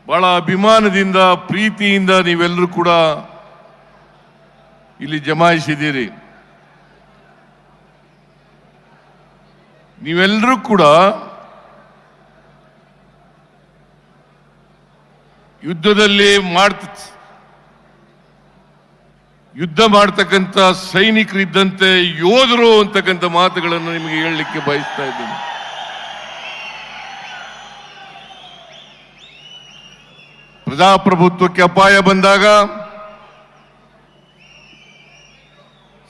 ಬಹಳ ಅಭಿಮಾನದಿಂದ ಪ್ರೀತಿಯಿಂದ ನೀವೆಲ್ಲರೂ ಕೂಡ ಇಲ್ಲಿ ಜಮಾಯಿಸಿದ್ದೀರಿ. ನೀವೆಲ್ಲರೂ ಕೂಡ ಯುದ್ಧದಲ್ಲಿ ಯುದ್ಧ ಮಾಡ್ತಕ್ಕಂಥ ಸೈನಿಕರಿದ್ದಂತೆ ಯೋಧರು ಅಂತಕ್ಕಂಥ ಮಾತುಗಳನ್ನು ನಿಮಗೆ ಹೇಳಲಿಕ್ಕೆ ಬಯಸ್ತಾ ಇದ್ದೀನಿ. ಪ್ರಜಾಪ್ರಭುತ್ವಕ್ಕೆ ಅಪಾಯ ಬಂದಾಗ,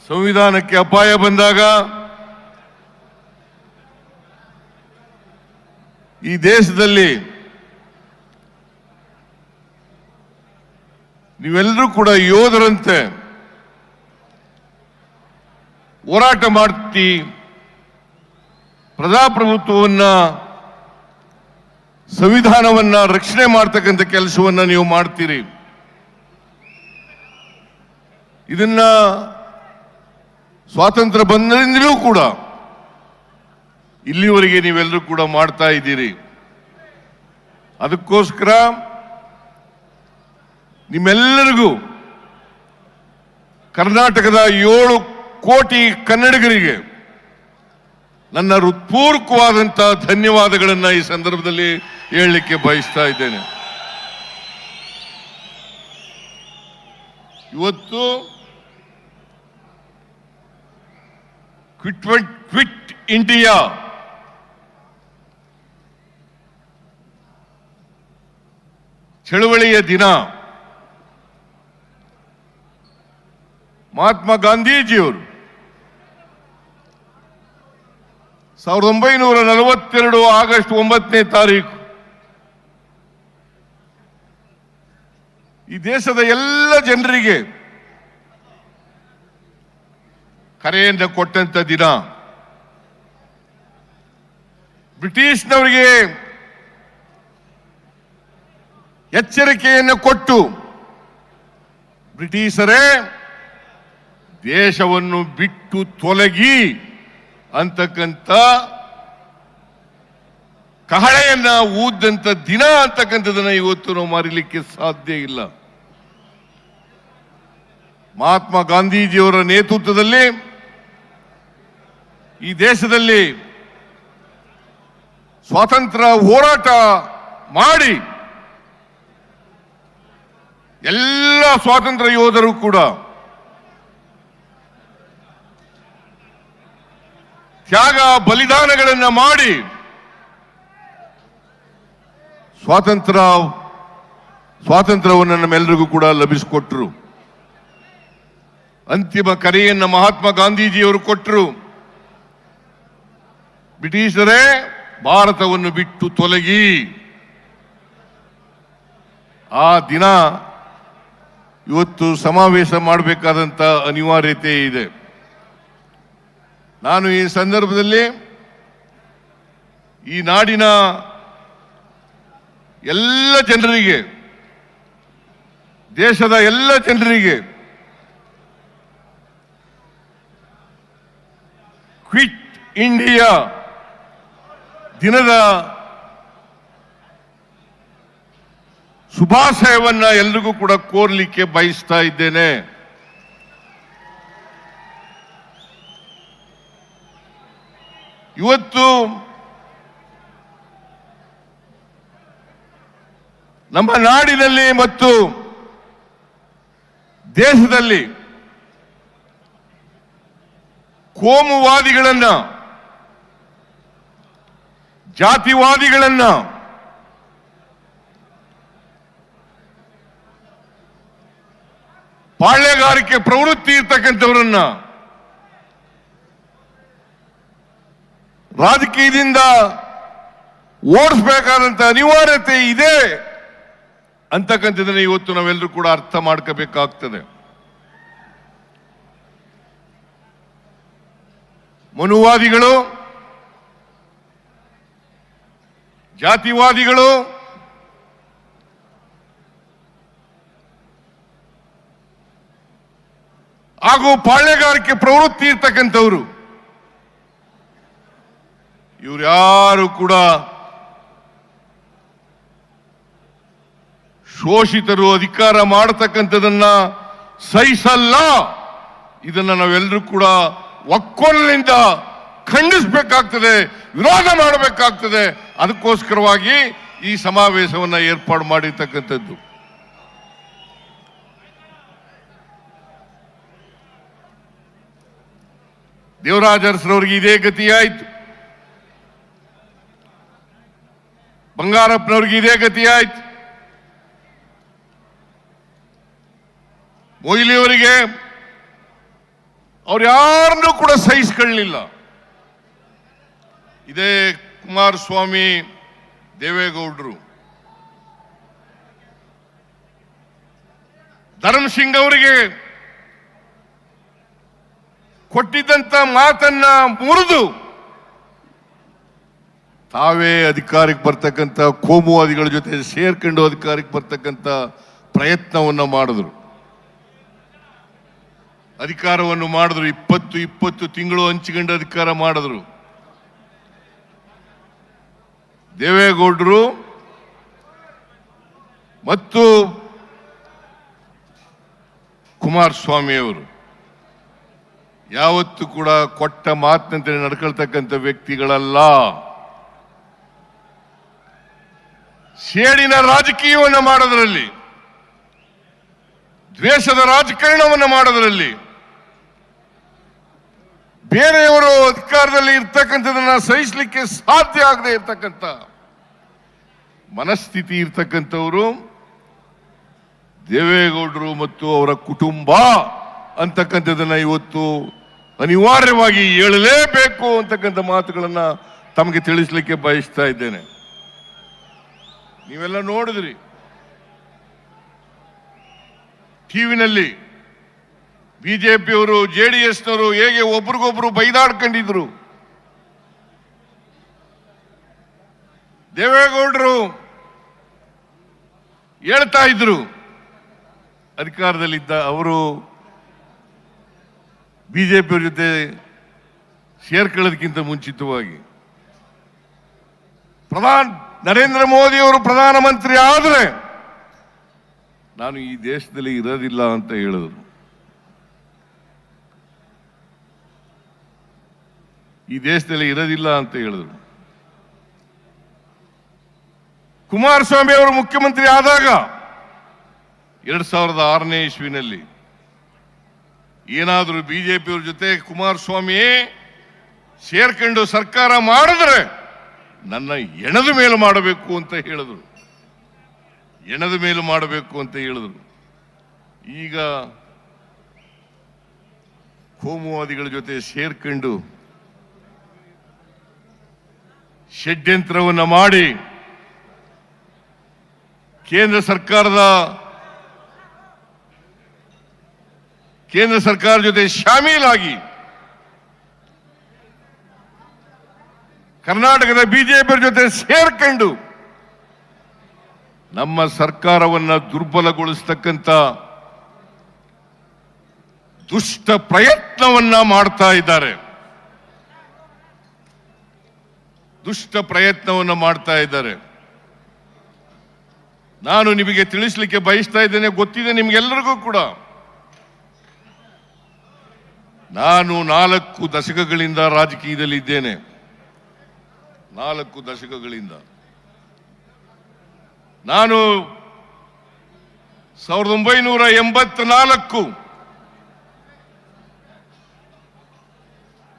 ಸಂವಿಧಾನಕ್ಕೆ ಅಪಾಯ ಬಂದಾಗ ಈ ದೇಶದಲ್ಲಿ ನೀವೆಲ್ಲರೂ ಕೂಡ ಯೋಧರಂತೆ ಹೋರಾಟ ಮಾಡ್ತಿ ಪ್ರಜಾಪ್ರಭುತ್ವವನ್ನ ಸಂವಿಧಾನವನ್ನ ರಕ್ಷಣೆ ಮಾಡ್ತಕ್ಕಂಥ ಕೆಲಸವನ್ನ ನೀವು ಮಾಡ್ತೀರಿ. ಇದನ್ನ ಸ್ವಾತಂತ್ರ್ಯ ಬಂದಿಂದಲೂ ಕೂಡ ಇಲ್ಲಿವರೆಗೆ ನೀವೆಲ್ಲರೂ ಕೂಡ ಮಾಡ್ತಾ ಇದ್ದೀರಿ. ಅದಕ್ಕೋಸ್ಕರ ನಿಮ್ಮೆಲ್ಲರಿಗೂ ಕರ್ನಾಟಕದ 7 ಕೋಟಿ ಕನ್ನಡಿಗರಿಗೆ ನನ್ನ ಹೃತ್ಪೂರ್ವಕವಾದಂತಹ ಧನ್ಯವಾದಗಳನ್ನು ಈ ಸಂದರ್ಭದಲ್ಲಿ ಹೇಳಲಿಕ್ಕೆ ಬಯಸ್ತಾ ಇದ್ದೇನೆ. ಇವತ್ತು ಕ್ವಿಟ್ ಇಂಡಿಯಾ ಚಳವಳಿಯ ದಿನ. ಮಹಾತ್ಮ ಗಾಂಧೀಜಿಯವರು 1942 ಆಗಸ್ಟ್ 9ನೇ ತಾರೀಕು ಈ ದೇಶದ ಎಲ್ಲ ಜನರಿಗೆ ಕರೆಯನ್ನು ಕೊಟ್ಟಂತ ದಿನ. ಬ್ರಿಟಿಷ್ನವರಿಗೆ ಎಚ್ಚರಿಕೆಯನ್ನು ಕೊಟ್ಟು, ಬ್ರಿಟಿಷರೇ ದೇಶವನ್ನು ಬಿಟ್ಟು ತೊಲಗಿ ಅಂತಕ್ಕಂಥ ಕಹಳೆಯನ್ನ ಊದಂತ ದಿನ ಅಂತಕ್ಕಂಥದನ್ನ ಇವತ್ತು ನಾವು ಮರೀಲಿಕ್ಕೆ ಸಾಧ್ಯ ಇಲ್ಲ. ಮಹಾತ್ಮ ಗಾಂಧೀಜಿಯವರ ನೇತೃತ್ವದಲ್ಲಿ ಈ ದೇಶದಲ್ಲಿ ಸ್ವಾತಂತ್ರ್ಯ ಹೋರಾಟ ಮಾಡಿ ಎಲ್ಲ ಸ್ವಾತಂತ್ರ್ಯ ಯೋಧರು ಕೂಡ ತ್ಯಾಗ ಬಲಿದಾನಗಳನ್ನು ಮಾಡಿ ಸ್ವಾತಂತ್ರ್ಯವನ್ನು ನಮ್ಮೆಲ್ಲರಿಗೂ ಕೂಡ ಲಭಿಸಿಕೊಟ್ರು. ಅಂತಿಮ ಕರೆಯನ್ನು ಮಹಾತ್ಮ ಗಾಂಧೀಜಿಯವರು ಕೊಟ್ಟರು. ಬ್ರಿಟಿಷರೇ ಭಾರತವನ್ನು ಬಿಟ್ಟು ತೊಲಗಿ. ಆ ದಿನ ಇವತ್ತು ಸಮಾವೇಶ ಮಾಡಬೇಕಾದಂತ ಅನಿವಾರ್ಯತೆ ಇದೆ. ನಾನು ಈ ಸಂದರ್ಭದಲ್ಲಿ ಈ ನಾಡಿನ ಎಲ್ಲ ಜನರಿಗೆ, ದೇಶದ ಎಲ್ಲ ಜನರಿಗೆ ಕ್ವಿಟ್ ಇಂಡಿಯಾ ದಿನದ ಶುಭಾಶಯವನ್ನ ಎಲ್ರಿಗೂ ಕೂಡ ಕೋರ್ಲಿಕ್ಕೆ ಬಯಸ್ತಾ ಇದ್ದೇನೆ. ಇವತ್ತು ನಮ್ಮ ನಾಡಿನಲ್ಲಿ ಮತ್ತು ದೇಶದಲ್ಲಿ ಕೋಮುವಾದಿಗಳನ್ನ, ಜಾತಿವಾದಿಗಳನ್ನ, ಪಾಳ್ಯಗಾರಿಕೆ ಪ್ರವೃತ್ತಿ ಇರ್ತಕ್ಕಂಥವರನ್ನ ರಾಜಕೀಯದಿಂದ ಓಡಿಸಬೇಕಾದಂತ ಅನಿವಾರ್ಯತೆ ಇದೆ ಅಂತಕ್ಕಂಥದ್ದನ್ನ ಇವತ್ತು ನಾವೆಲ್ಲರೂ ಕೂಡ ಅರ್ಥ ಮಾಡ್ಕೋಬೇಕಾಗ್ತದೆ. ಮನುವಾದಿಗಳು, ಜಾತಿವಾದಿಗಳು, ಹಾಗೂ ಪಾಳ್ಯಗಾರಿಕೆ ಪ್ರವೃತ್ತಿ ಇರ್ತಕ್ಕಂಥವ್ರು ಇವ್ರು ಯಾರು ಕೂಡ ಶೋಷಿತರು ಅಧಿಕಾರ ಮಾಡತಕ್ಕಂಥದನ್ನ ಸಹಿಸಲ್ಲ. ಇದನ್ನ ನಾವೆಲ್ಲರೂ ಕೂಡ ಒಕ್ಕೊಲಿನಿಂದ ಖಂಡಿಸಬೇಕಾಗ್ತದೆ, ವಿರೋಧ ಮಾಡಬೇಕಾಗ್ತದೆ. ಅದಕ್ಕೋಸ್ಕರವಾಗಿ ಈ ಸಮಾವೇಶವನ್ನ ಏರ್ಪಾಡು ಮಾಡಿರ್ತಕ್ಕಂಥದ್ದು. ದೇವರಾಜ ಅರಸರವರಿಗೆ ಇದೇ ಗತಿಯಾಯಿತು, ಬಂಗಾರಪ್ಪನವ್ರಿಗೆ ಇದೇ ಗತಿಯಾಯಿತು, ಮೊಯ್ಲಿಯವರಿಗೆ ಅವ್ರು ಯಾರನ್ನೂ ಕೂಡ ಸಹಿಸಿಕೊಳ್ಳಲಿಲ್ಲ. ಇದೇ ಕುಮಾರಸ್ವಾಮಿ, ದೇವೇಗೌಡರು, ಧರ್ಮಸಿಂಗ್ ಅವರಿಗೆ ಕೊಟ್ಟಿದ್ದಂತ ಮಾತನ್ನ ಮುರಿದು ತಾವೇ ಅಧಿಕಾರಕ್ಕೆ ಬರ್ತಕ್ಕಂಥ ಕೋಮುವಾದಿಗಳ ಜೊತೆ ಸೇರ್ಕೊಂಡು ಅಧಿಕಾರಕ್ಕೆ ಬರ್ತಕ್ಕಂಥ ಪ್ರಯತ್ನವನ್ನ ಮಾಡಿದ್ರು, ಅಧಿಕಾರವನ್ನು ಮಾಡಿದ್ರು. 20 ತಿಂಗಳು ಹಂಚಿಕೊಂಡು ಅಧಿಕಾರ ಮಾಡಿದ್ರು. ದೇವೇಗೌಡರು ಮತ್ತು ಕುಮಾರಸ್ವಾಮಿ ಅವರು ಯಾವತ್ತೂ ಕೂಡ ಕೊಟ್ಟ ಮಾತಿನಂತೆ ನಡ್ಕೊಳ್ತಕ್ಕಂಥ ವ್ಯಕ್ತಿಗಳಲ್ಲ. ಸೇಡಿನ ರಾಜಕೀಯವನ್ನು ಮಾಡೋದರಲ್ಲಿ, ದ್ವೇಷದ ರಾಜಕಾರಣವನ್ನು ಮಾಡೋದರಲ್ಲಿ, ಬೇರೆಯವರು ಅಧಿಕಾರದಲ್ಲಿ ಇರ್ತಕ್ಕಂಥದನ್ನ ಸಹಿಸಲಿಕ್ಕೆ ಸಾಧ್ಯ ಆಗದೆ ಇರ್ತಕ್ಕಂಥ ಮನಸ್ಥಿತಿ ಇರ್ತಕ್ಕಂಥವರು ದೇವೇಗೌಡರು ಮತ್ತು ಅವರ ಕುಟುಂಬ ಅಂತಕ್ಕಂಥದನ್ನ ಇವತ್ತು ಅನಿವಾರ್ಯವಾಗಿ ಹೇಳಲೇಬೇಕು ಅಂತಕ್ಕಂಥ ಮಾತುಗಳನ್ನ ತಮಗೆ ತಿಳಿಸ್ಲಿಕ್ಕೆ ಬಯಸ್ತಾ ಇದ್ದೇನೆ. ನೀವೆಲ್ಲ ನೋಡಿದ್ರಿ ಟಿವಿನಲ್ಲಿ ಬಿಜೆಪಿಯವರು ಜೆಡಿಎಸ್ನವರು ಹೇಗೆ ಒಬ್ರಿಗೊಬ್ರು ಬೈದಾಡ್ಕೊಂಡಿದ್ರು. ದೇವೇಗೌಡರು ಹೇಳ್ತಾ ಇದ್ರು, ಅಧಿಕಾರದಲ್ಲಿದ್ದ ಅವರು ಬಿಜೆಪಿಯವ್ರ ಜೊತೆ ಸೇರ್ಕೊಳ್ಳೋದಕ್ಕಿಂತ ಮುಂಚಿತವಾಗಿ ನರೇಂದ್ರ ಮೋದಿ ಅವರು ಪ್ರಧಾನಮಂತ್ರಿ ಆದರೆ ನಾನು ಈ ದೇಶದಲ್ಲಿ ಇರೋದಿಲ್ಲ ಅಂತ ಹೇಳಿದ್ರು. ಈ ದೇಶದಲ್ಲಿ ಇರೋದಿಲ್ಲ ಅಂತ ಹೇಳಿದ್ರು. ಕುಮಾರಸ್ವಾಮಿ ಅವರು ಮುಖ್ಯಮಂತ್ರಿ ಆದಾಗ 2006ನೇ ಇಸ್ವಿನಲ್ಲಿ ಏನಾದರೂ ಬಿಜೆಪಿಯವ್ರ ಜೊತೆ ಕುಮಾರಸ್ವಾಮಿ ಸೇರ್ಕೊಂಡು ಸರ್ಕಾರ ಮಾಡಿದ್ರೆ ನನ್ನ ಎಣದ ಮೇಲೆ ಮಾಡಬೇಕು ಅಂತ ಹೇಳಿದ್ರು. ಎಣದ ಮೇಲೆ ಮಾಡಬೇಕು ಅಂತ ಹೇಳಿದ್ರು. ಈಗ ಕೋಮುವಾದಿಗಳ ಜೊತೆ ಸೇರ್ಕೊಂಡು ಷಡ್ಯಂತ್ರವನ್ನು ಮಾಡಿ ಕೇಂದ್ರ ಸರ್ಕಾರ ಜೊತೆ ಶಾಮೀಲಾಗಿ ಕರ್ನಾಟಕದ ಬಿಜೆಪಿ ಜೊತೆ ಸೇರ್ಕೊಂಡು ನಮ್ಮ ಸರ್ಕಾರವನ್ನ ದುರ್ಬಲಗೊಳಿಸತಕ್ಕಂತ ದುಷ್ಟ ಪ್ರಯತ್ನವನ್ನ ಮಾಡ್ತಾ ಇದ್ದಾರೆ. ನಾನು ನಿಮಗೆ ತಿಳಿಸಲಿಕ್ಕೆ ಬಯಸ್ತಾ ಇದ್ದೇನೆ, ಗೊತ್ತಿದೆ ನಿಮ್ಗೆಲ್ಲರಿಗೂ ಕೂಡ. ನಾನು 4 ದಶಕಗಳಿಂದ ರಾಜಕೀಯದಲ್ಲಿ ಇದ್ದೇನೆ. 4 ದಶಕಗಳಿಂದ ನಾನು 1984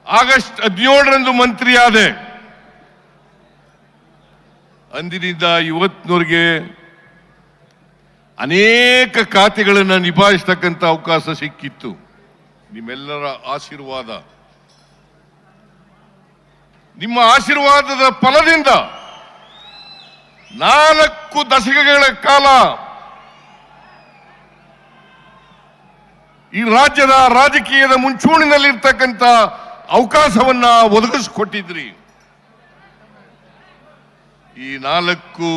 ಆಗಸ್ಟ್ 17ರಂದು ಮಂತ್ರಿಯಾದೆ. ಅಂದಿನಿಂದ ಇವತ್ತಿನವರೆಗೆ ಅನೇಕ ಖಾತೆಗಳನ್ನು ನಿಭಾಯಿಸತಕ್ಕಂಥ ಅವಕಾಶ ಸಿಕ್ಕಿತ್ತು. ನಿಮ್ಮೆಲ್ಲರ ಆಶೀರ್ವಾದ, ನಿಮ್ಮ ಆಶೀರ್ವಾದದ ಫಲದಿಂದ 4 ದಶಕಗಳ ಕಾಲ ಈ ರಾಜ್ಯದ ರಾಜಕೀಯದ ಮುಂಚೂಣಿನಲ್ಲಿರ್ತಕ್ಕಂಥ ಅವಕಾಶವನ್ನ ಒದಗಿಸಿಕೊಟ್ಟಿದ್ರಿ. ಈ 4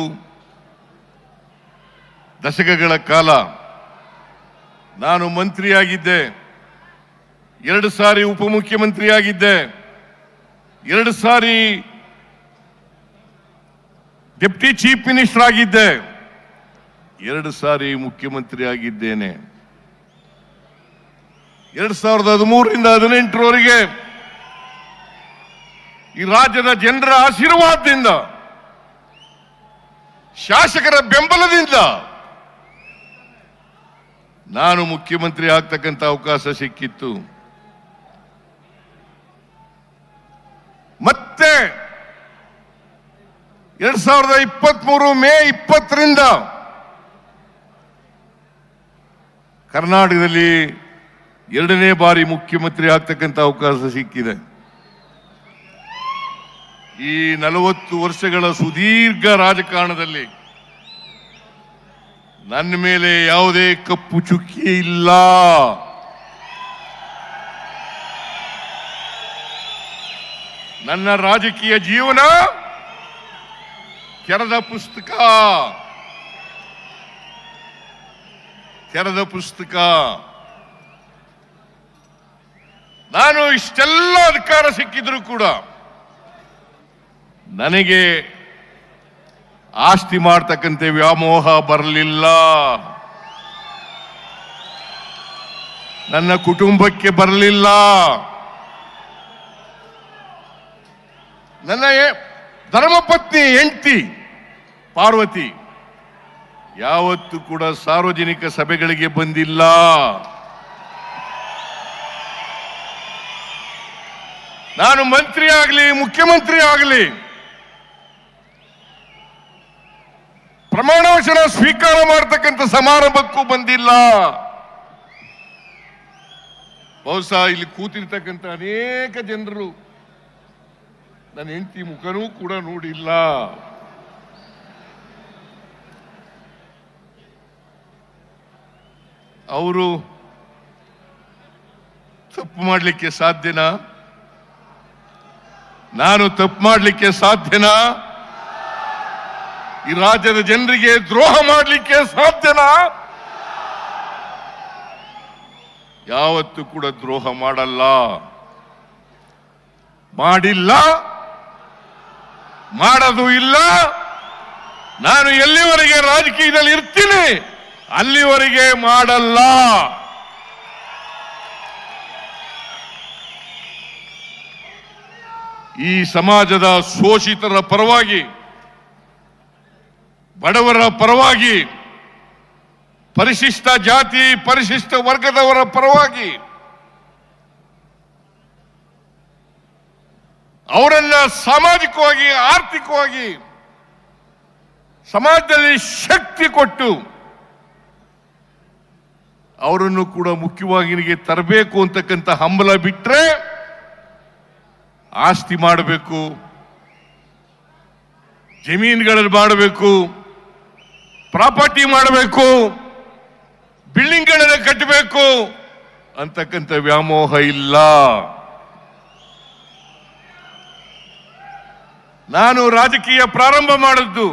ದಶಕಗಳ ಕಾಲ ನಾನು ಮಂತ್ರಿಯಾಗಿದ್ದೆ, 2 ಸಾರಿ ಉಪಮುಖ್ಯಮಂತ್ರಿಯಾಗಿದ್ದೆ, 2 ಸಾರಿ ಡೆಪ್ಟಿ ಚೀಫ್ ಮಿನಿಸ್ಟರ್ ಆಗಿದ್ದೆ. 2 ಸಾರಿ ಮುಖ್ಯಮಂತ್ರಿ ಆಗಿದ್ದೇನೆ. 2013ರಿಂದ 2018ರವರೆಗೆ ಈ ರಾಜ್ಯದ ಜನರ ಆಶೀರ್ವಾದದಿಂದ, ಶಾಸಕರ ಬೆಂಬಲದಿಂದ ನಾನು ಮುಖ್ಯಮಂತ್ರಿ ಆಗ್ತಕ್ಕಂಥ ಅವಕಾಶ ಸಿಕ್ಕಿತ್ತು. ಮತ್ತೆ 2023 ಮೇ 20ರಿಂದ ಕರ್ನಾಟಕದಲ್ಲಿ 2ನೇ ಬಾರಿ ಮುಖ್ಯಮಂತ್ರಿ ಆಗ್ತಕ್ಕಂಥ ಅವಕಾಶ ಸಿಕ್ಕಿದೆ. ಈ 40 ವರ್ಷಗಳ ಸುದೀರ್ಘ ರಾಜಕಾರಣದಲ್ಲಿ ನನ್ನ ಮೇಲೆ ಯಾವುದೇ ಕಪ್ಪು ಚುಕ್ಕಿ ಇಲ್ಲ. ನನ್ನ ರಾಜಕೀಯ ಜೀವನ ತೆರೆದ ಪುಸ್ತಕ. ನಾನು ಇಷ್ಟೆಲ್ಲ ಅಧಿಕಾರ ಸಿಕ್ಕಿದ್ರು ಕೂಡ ನನಗೆ ಆಸ್ತಿ ಮಾಡ್ತಕ್ಕಂಥ ವ್ಯಾಮೋಹ ಬರಲಿಲ್ಲ. ನನ್ನ ಕುಟುಂಬಕ್ಕೆ ಬರಲಿಲ್ಲ. ನನ್ನ ಧರ್ಮಪತ್ನಿ ಹೆಂಡತಿ ಪಾರ್ವತಿ ಯಾವತ್ತೂ ಕೂಡ ಸಾರ್ವಜನಿಕ ಸಭೆಗಳಿಗೆ ಬಂದಿಲ್ಲ. ನಾನು ಮಂತ್ರಿ ಆಗಲಿ ಮುಖ್ಯಮಂತ್ರಿ ಆಗಲಿ ಪ್ರಮಾಣ ವಚನ ಸ್ವೀಕಾರ ಮಾಡತಕ್ಕಂಥ ಸಮಾರಂಭಕ್ಕೂ ಬಂದಿಲ್ಲ. ಬಹುಶಃ ಇಲ್ಲಿ ಕೂತಿರ್ತಕ್ಕಂಥ ಅನೇಕ ಜನರು ನನ್ನ ಹೆಂಡತಿ ಮುಖನೂ ಕೂಡ ನೋಡಿಲ್ಲ. ಅವರು ತಪ್ಪು ಮಾಡಲಿಕ್ಕೆ ಸಾಧ್ಯನಾ? ನಾನು ತಪ್ಪು ಮಾಡಲಿಕ್ಕೆ ಸಾಧ್ಯನಾ? ಈ ರಾಜ್ಯದ ಜನರಿಗೆ ದ್ರೋಹ ಮಾಡಲಿಕ್ಕೆ ಸಾಧ್ಯನಾ? ಯಾವತ್ತೂ ಕೂಡ ದ್ರೋಹ ಮಾಡಲ್ಲ, ಮಾಡಿಲ್ಲ, ಮಾಡೋದು ಇಲ್ಲ. ನಾನು ಎಲ್ಲಿವರೆಗೆ ರಾಜಕೀಯದಲ್ಲಿ ಇರ್ತೀನಿ ಅಲ್ಲಿವರೆಗೆ ಮಾಡಲ್ಲ. ಈ ಸಮಾಜದ ಶೋಷಿತರ ಪರವಾಗಿ, ಬಡವರ ಪರವಾಗಿ, ಪರಿಶಿಷ್ಟ ಜಾತಿ ಪರಿಶಿಷ್ಟ ವರ್ಗದವರ ಪರವಾಗಿ ಅವರನ್ನ ಸಾಮಾಜಿಕವಾಗಿ ಆರ್ಥಿಕವಾಗಿ ಸಮಾಜದಲ್ಲಿ ಶಕ್ತಿ ಕೊಟ್ಟು ಅವರನ್ನು ಕೂಡ ಮುಖ್ಯವಾಹಿನಿಗೆ ತರಬೇಕು ಅಂತಕ್ಕಂಥ ಹಂಬಲ ಬಿಟ್ರೆ ಆಸ್ತಿ ಮಾಡಬೇಕು, ಜಮೀನುಗಳಲ್ಲಿ ಮಾಡಬೇಕು, ಪ್ರಾಪರ್ಟಿ ಮಾಡಬೇಕು, ಬಿಲ್ಡಿಂಗ್ಗಳನ್ನು ಕಟ್ಟಬೇಕು ಅಂತಕ್ಕಂಥ ವ್ಯಾಮೋಹ ಇಲ್ಲ. ನಾನು ರಾಜಕೀಯ ಪ್ರಾರಂಭ ಮಾಡಿದ್ದು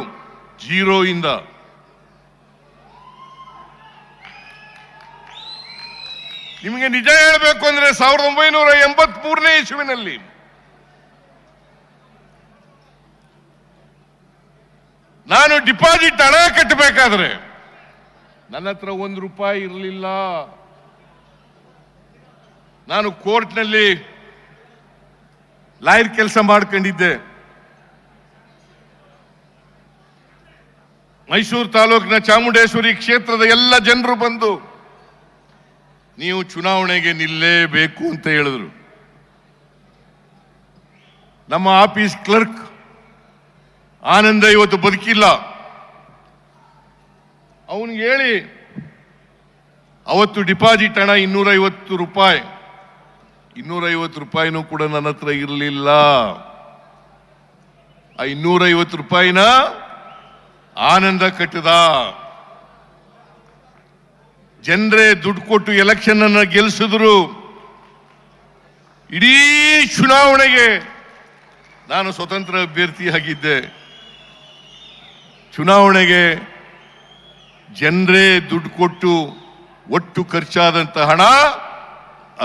0 ಇಂದ. ನಿಮಗೆ ನಿಜ ಹೇಳಬೇಕು ಅಂದ್ರೆ 1983ನೇ ಇಸ್ವಿನಲ್ಲಿ ನಾನು ಡಿಪಾಸಿಟ್ ಹಣ ಕಟ್ಟಬೇಕಾದ್ರೆ ನನ್ನ ಹತ್ರ ₹1 ಇರಲಿಲ್ಲ. ನಾನು ಕೋರ್ಟ್ನಲ್ಲಿ ಲಾಯರ್ ಕೆಲಸ ಮಾಡ್ಕೊಂಡಿದ್ದೆ. ಮೈಸೂರು ತಾಲೂಕಿನ ಚಾಮುಂಡೇಶ್ವರಿ ಕ್ಷೇತ್ರದ ಎಲ್ಲ ಜನರು ಬಂದು ನೀವು ಚುನಾವಣೆಗೆ ನಿಲ್ಲೇಬೇಕು ಅಂತ ಹೇಳಿದ್ರು. ನಮ್ಮ ಆಫೀಸ್ ಕ್ಲರ್ಕ್ ಆನಂದ ಇವತ್ತು ಬದುಕಿಲ್ಲ. ಅವನಿಗೆ ಹೇಳಿ ಅವತ್ತು ಡಿಪಾಸಿಟ್ ಹಣ ₹250. ₹250 ಕೂಡ ನನ್ನ ಹತ್ರ ಇರಲಿಲ್ಲ. ಆ ₹250 ಆನಂದ ಕಟ್ಟದ. ಜನರೇ ದುಡ್ಡು ಕೊಟ್ಟು ಎಲೆಕ್ಷನ್ ಅನ್ನ ಗೆಲ್ಲಿಸಿದ್ರು. ಇಡೀ ಚುನಾವಣೆಗೆ ನಾನು ಸ್ವತಂತ್ರ ಅಭ್ಯರ್ಥಿಯಾಗಿದ್ದೆ. ಚುನಾವಣೆಗೆ ಜನರೇ ದುಡ್ಡು ಕೊಟ್ಟು ಒಟ್ಟು ಖರ್ಚಾದಂತ ಹಣ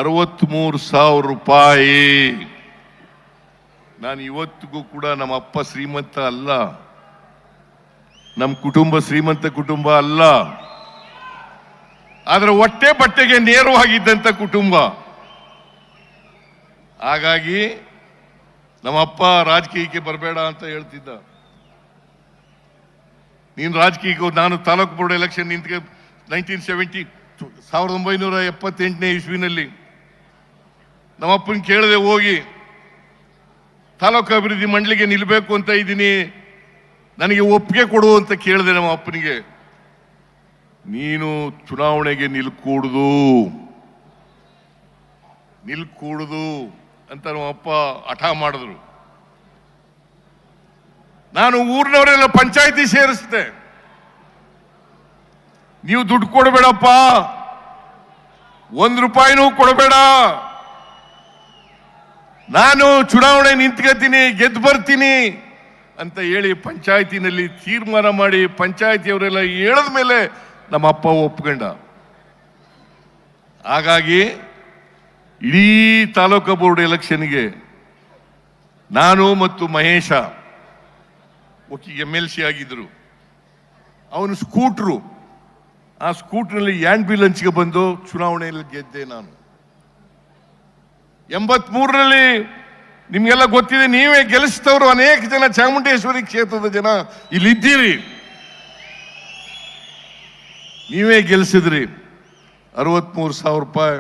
₹63,000. ನಾನು ಇವತ್ತಿಗೂ ಕೂಡ ನಮ್ಮ ಅಪ್ಪ ಶ್ರೀಮಂತ ಅಲ್ಲ. ನಮ್ಮ ಕುಟುಂಬ ಶ್ರೀಮಂತ ಕುಟುಂಬ ಅಲ್ಲ, ಆದ್ರೆ ಹೊಟ್ಟೆ ಬಟ್ಟೆಗೆ ನೇರವಾಗಿದ್ದಂತ ಕುಟುಂಬ. ಹಾಗಾಗಿ ನಮ್ಮಪ್ಪ ರಾಜಕೀಯಕ್ಕೆ ಬರಬೇಡ ಅಂತ ಹೇಳ್ತಿದ್ದ. ನೀನು ರಾಜಕೀಯಕ್ಕೆ, ನಾನು ತಾಲೂಕು ಬೋರ್ಡ್ ಎಲೆಕ್ಷನ್ ನಿಂತ 1978ನೇ ಇಸ್ವಿನಲ್ಲಿ ನಮ್ಮಪ್ಪನ ಕೇಳದೆ ಹೋಗಿ ತಾಲೂಕು ಅಭಿವೃದ್ಧಿ ಮಂಡಳಿಗೆ ನಿಲ್ಬೇಕು ಅಂತ ಇದ್ದೀನಿ, ನನಗೆ ಒಪ್ಪಿಗೆ ಕೊಡು ಅಂತ ಕೇಳಿದೆ ನಮ್ಮ ಅಪ್ಪನಿಗೆ. ನೀನು ಚುನಾವಣೆಗೆ ನಿಲ್ಕೂಡುದು ಅಂತ ನಮ್ಮ ಅಪ್ಪ ಹಠ ಮಾಡಿದ್ರು. ನಾನು ಊರಿನವರೆಲ್ಲ ಪಂಚಾಯಿತಿ ಸೇರಿಸಿದೆ. ನೀವು ದುಡ್ಡು ಕೊಡಬೇಡಪ್ಪ, ₹1 ಕೊಡಬೇಡ, ನಾನು ಚುನಾವಣೆ ನಿಂತ್ಕೋತೀನಿ, ಗೆದ್ದು ಬರ್ತೀನಿ ಅಂತ ಹೇಳಿ ಪಂಚಾಯತಿನಲ್ಲಿ ತೀರ್ಮಾನ ಮಾಡಿ ಪಂಚಾಯತಿಯವರೆಲ್ಲ ಹೇಳಿದ ಮೇಲೆ ನಮ್ಮ ಅಪ್ಪ ಒಪ್ಕೊಂಡ. ಹಾಗಾಗಿ ಇಡೀ ತಾಲೂಕು ಬೋರ್ಡ್ ಎಲೆಕ್ಷನ್ಗೆ ನಾನು ಮತ್ತು ಮಹೇಶ MLC ಆಗಿದ್ರು. ಅವನು ಸ್ಕೂಟ್ರು, ಆ ಸ್ಕೂಟ್ರಲ್ಲಿ ಆಂಬ್ಯುಲೆನ್ಸ್ಗೆ ಬಂದು ಚುನಾವಣೆಯಲ್ಲಿ ಗೆದ್ದೆ ನಾನು. 83ರಲ್ಲಿ ನಿಮ್ಗೆಲ್ಲ ಗೊತ್ತಿದೆ, ನೀವೇ ಗೆಲ್ಲಿಸಿದವರು ಅನೇಕ ಜನ, ಚಾಮುಂಡೇಶ್ವರಿ ಕ್ಷೇತ್ರದ ಜನ ಇಲ್ಲಿದ್ದೀರಿ, ನೀವೇ ಗೆಲ್ಲಿಸಿದ್ರಿ. ₹63,000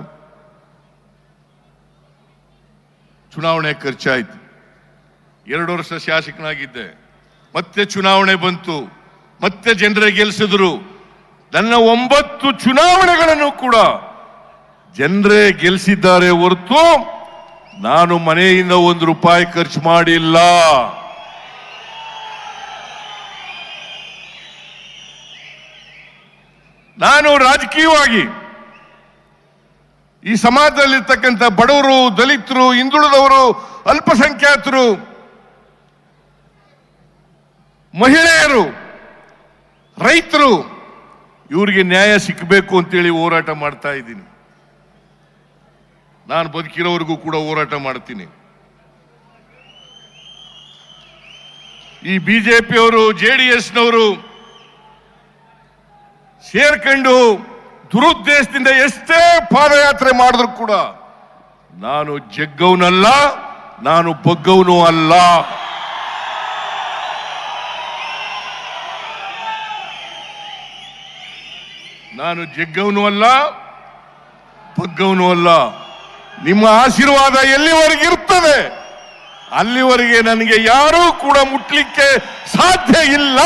ಚುನಾವಣೆ ಖರ್ಚಾಯ್ತು. 2 ವರ್ಷ ಶಾಸಕನಾಗಿದ್ದೆ, ಮತ್ತೆ ಚುನಾವಣೆ ಬಂತು, ಮತ್ತೆ ಜನರೇ ಗೆಲ್ಲಿಸಿದ್ರು. ನನ್ನ 9 ಚುನಾವಣೆಗಳನ್ನು ಕೂಡ ಜನರೇ ಗೆಲ್ಲಿಸಿದ್ದಾರೆ ಹೊರತು ನಾನು ಮನೆಯಿಂದ ₹1 ಖರ್ಚು ಮಾಡಿಲ್ಲ. ನಾನು ರಾಜಕೀಯವಾಗಿ ಈ ಸಮಾಜದಲ್ಲಿರ್ತಕ್ಕಂಥ ಬಡವರು, ದಲಿತರು, ಹಿಂದುಳಿದವರು, ಅಲ್ಪಸಂಖ್ಯಾತರು, ಮಹಿಳೆಯರು, ರೈತರು, ಇವರಿಗೆ ನ್ಯಾಯ ಸಿಕ್ಕಬೇಕು ಅಂತೇಳಿ ಹೋರಾಟ ಮಾಡ್ತಾ ಇದ್ದೀನಿ. ನಾನು ಬದುಕಿರೋವರೆಗೂ ಕೂಡ ಹೋರಾಟ ಮಾಡ್ತೀನಿ. ಈ ಬಿಜೆಪಿಯವರು, JDSನವರು ಸೇರ್ಕೊಂಡು ದುರುದ್ದೇಶದಿಂದ ಎಷ್ಟೇ ಪಾದಯಾತ್ರೆ ಮಾಡಿದ್ರು ಕೂಡ ನಾನು ಜಗ್ಗವನಲ್ಲ, ನಾನು ಬಗ್ಗವನು ಅಲ್ಲ. ನಾನು ಜಗ್ಗವನು ಅಲ್ಲ, ಬಗ್ಗವನು ಅಲ್ಲ. ನಿಮ್ಮ ಆಶೀರ್ವಾದ ಎಲ್ಲಿವರೆಗೆ ಇರ್ತದೆ ಅಲ್ಲಿವರೆಗೆ ನನಗೆ ಯಾರೂ ಕೂಡ ಮುಟ್ಲಿಕ್ಕೆ ಸಾಧ್ಯ ಇಲ್ಲ.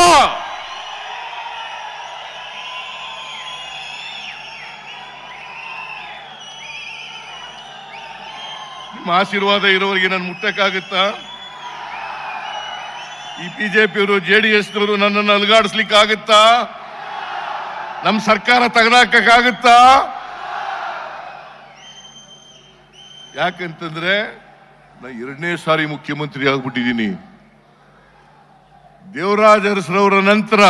ನಿಮ್ಮ ಆಶೀರ್ವಾದ ಇರೋವರೆಗೆ ನಾನು ಮುಟ್ಟಕ್ಕಾಗುತ್ತಾ? ಈ ಬಿಜೆಪಿಯವರು, JDSನವರು ನನ್ನನ್ನು ಅಲುಗಾಡಿಸ್ಲಿಕ್ಕಾಗುತ್ತಾ? ನಮ್ಮ ಸರ್ಕಾರ ತೆಗೆದಾಕಕ್ಕಾಗುತ್ತಾ? ಯಾಕಂತಂದ್ರೆ ನಾ 2ನೇ ಸಾರಿ ಮುಖ್ಯಮಂತ್ರಿ ಆಗ್ಬಿಟ್ಟಿದ್ದೀನಿ. ದೇವರಾಜ ಅರಸರವರ ನಂತರ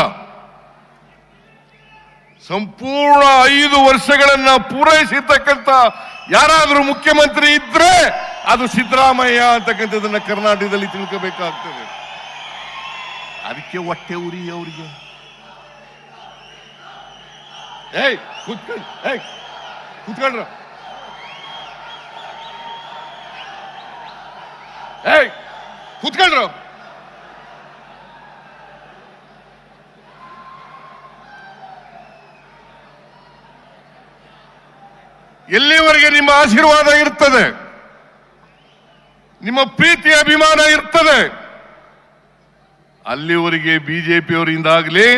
ಸಂಪೂರ್ಣ 5 ವರ್ಷಗಳನ್ನ ಪೂರೈಸಿರ್ತಕ್ಕಂಥ ಯಾರಾದರೂ ಮುಖ್ಯಮಂತ್ರಿ ಇದ್ರೆ ಅದು ಸಿದ್ದರಾಮಯ್ಯ ಅಂತಕ್ಕಂಥದನ್ನ ಕರ್ನಾಟಕದಲ್ಲಿ ತಿಳ್ಕೋಬೇಕಾಗ್ತದೆ. ಅದಕ್ಕೆ ಹೊಟ್ಟೆ ಉರಿ ಅವರಿಗೆ. ಕೂತ್ಕೊಂಡ್ರ ಕೂತ್ಕೊಂಡ್ರು. ಎಲ್ಲಿವರೆಗೆ ನಿಮ್ಮ ಆಶೀರ್ವಾದ ಇರ್ತದೆ, ನಿಮ್ಮ ಪ್ರೀತಿ ಅಭಿಮಾನ ಇರ್ತದೆ, ಅಲ್ಲಿವರೆಗೆ ಬಿಜೆಪಿಯವರಿಂದಾಗಲಿ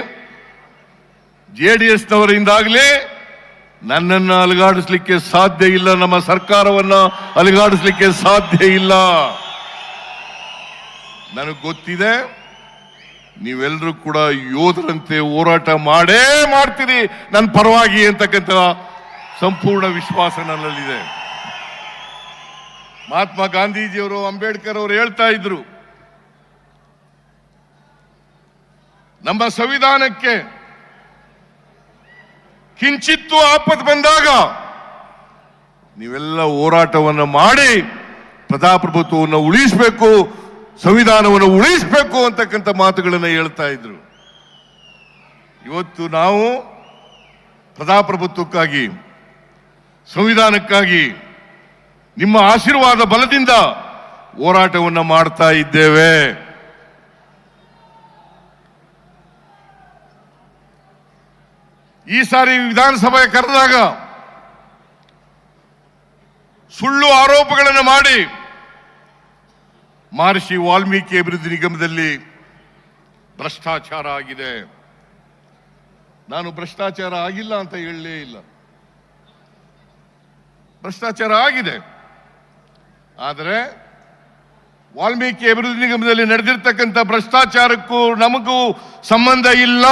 JDSನವರಿಂದಾಗಲಿ ನನ್ನನ್ನು ಅಲುಗಾಡಿಸ್ಲಿಕ್ಕೆ ಸಾಧ್ಯ ಇಲ್ಲ, ನಮ್ಮ ಸರ್ಕಾರವನ್ನ ಅಲುಗಾಡಿಸ್ಲಿಕ್ಕೆ ಸಾಧ್ಯ ಇಲ್ಲ. ನನಗೆ ಗೊತ್ತಿದೆ, ನೀವೆಲ್ಲರೂ ಕೂಡ ಯೋಧರಂತೆ ಹೋರಾಟ ಮಾಡೇ ಮಾಡ್ತೀರಿ ನನ್ನ ಪರವಾಗಿ ಅಂತಕ್ಕಂಥ ಸಂಪೂರ್ಣ ವಿಶ್ವಾಸ ನನ್ನಲ್ಲಿದೆ. ಮಹಾತ್ಮ ಗಾಂಧೀಜಿಯವರು, ಅಂಬೇಡ್ಕರ್ ಅವರು ಹೇಳ್ತಾ ಇದ್ರು, ನಮ್ಮ ಸಂವಿಧಾನಕ್ಕೆ ಕಿಂಚಿತ್ತು ಆಪತ್ತು ಬಂದಾಗ ನೀವೆಲ್ಲ ಹೋರಾಟವನ್ನು ಮಾಡಿ ಪ್ರಜಾಪ್ರಭುತ್ವವನ್ನು ಉಳಿಸಬೇಕು, ಸಂವಿಧಾನವನ್ನು ಉಳಿಸಬೇಕು ಅಂತಕ್ಕಂಥ ಮಾತುಗಳನ್ನು ಹೇಳ್ತಾ ಇದ್ರು. ಇವತ್ತು ನಾವು ಪ್ರಜಾಪ್ರಭುತ್ವಕ್ಕಾಗಿ, ಸಂವಿಧಾನಕ್ಕಾಗಿ ನಿಮ್ಮ ಆಶೀರ್ವಾದ ಬಲದಿಂದ ಹೋರಾಟವನ್ನು ಮಾಡ್ತಾ ಇದ್ದೇವೆ. ಈ ಸಾರಿ ವಿಧಾನಸಭೆ ಕರೆದಾಗ ಸುಳ್ಳು ಆರೋಪಗಳನ್ನು ಮಾಡಿ ಮಹರ್ಷಿ ವಾಲ್ಮೀಕಿ ಅಭಿವೃದ್ಧಿ ನಿಗಮದಲ್ಲಿ ಭ್ರಷ್ಟಾಚಾರ ಆಗಿದೆ. ನಾನು ಭ್ರಷ್ಟಾಚಾರ ಆಗಿಲ್ಲ ಅಂತ ಹೇಳಲೇ ಇಲ್ಲ. ಭ್ರಷ್ಟಾಚಾರ ಆಗಿದೆ. ಆದರೆ ವಾಲ್ಮೀಕಿ ಅಭಿವೃದ್ಧಿ ನಿಗಮದಲ್ಲಿ ನಡೆದಿರ್ತಕ್ಕಂಥ ಭ್ರಷ್ಟಾಚಾರಕ್ಕೂ ನಮಗೂ ಸಂಬಂಧ ಇಲ್ಲ.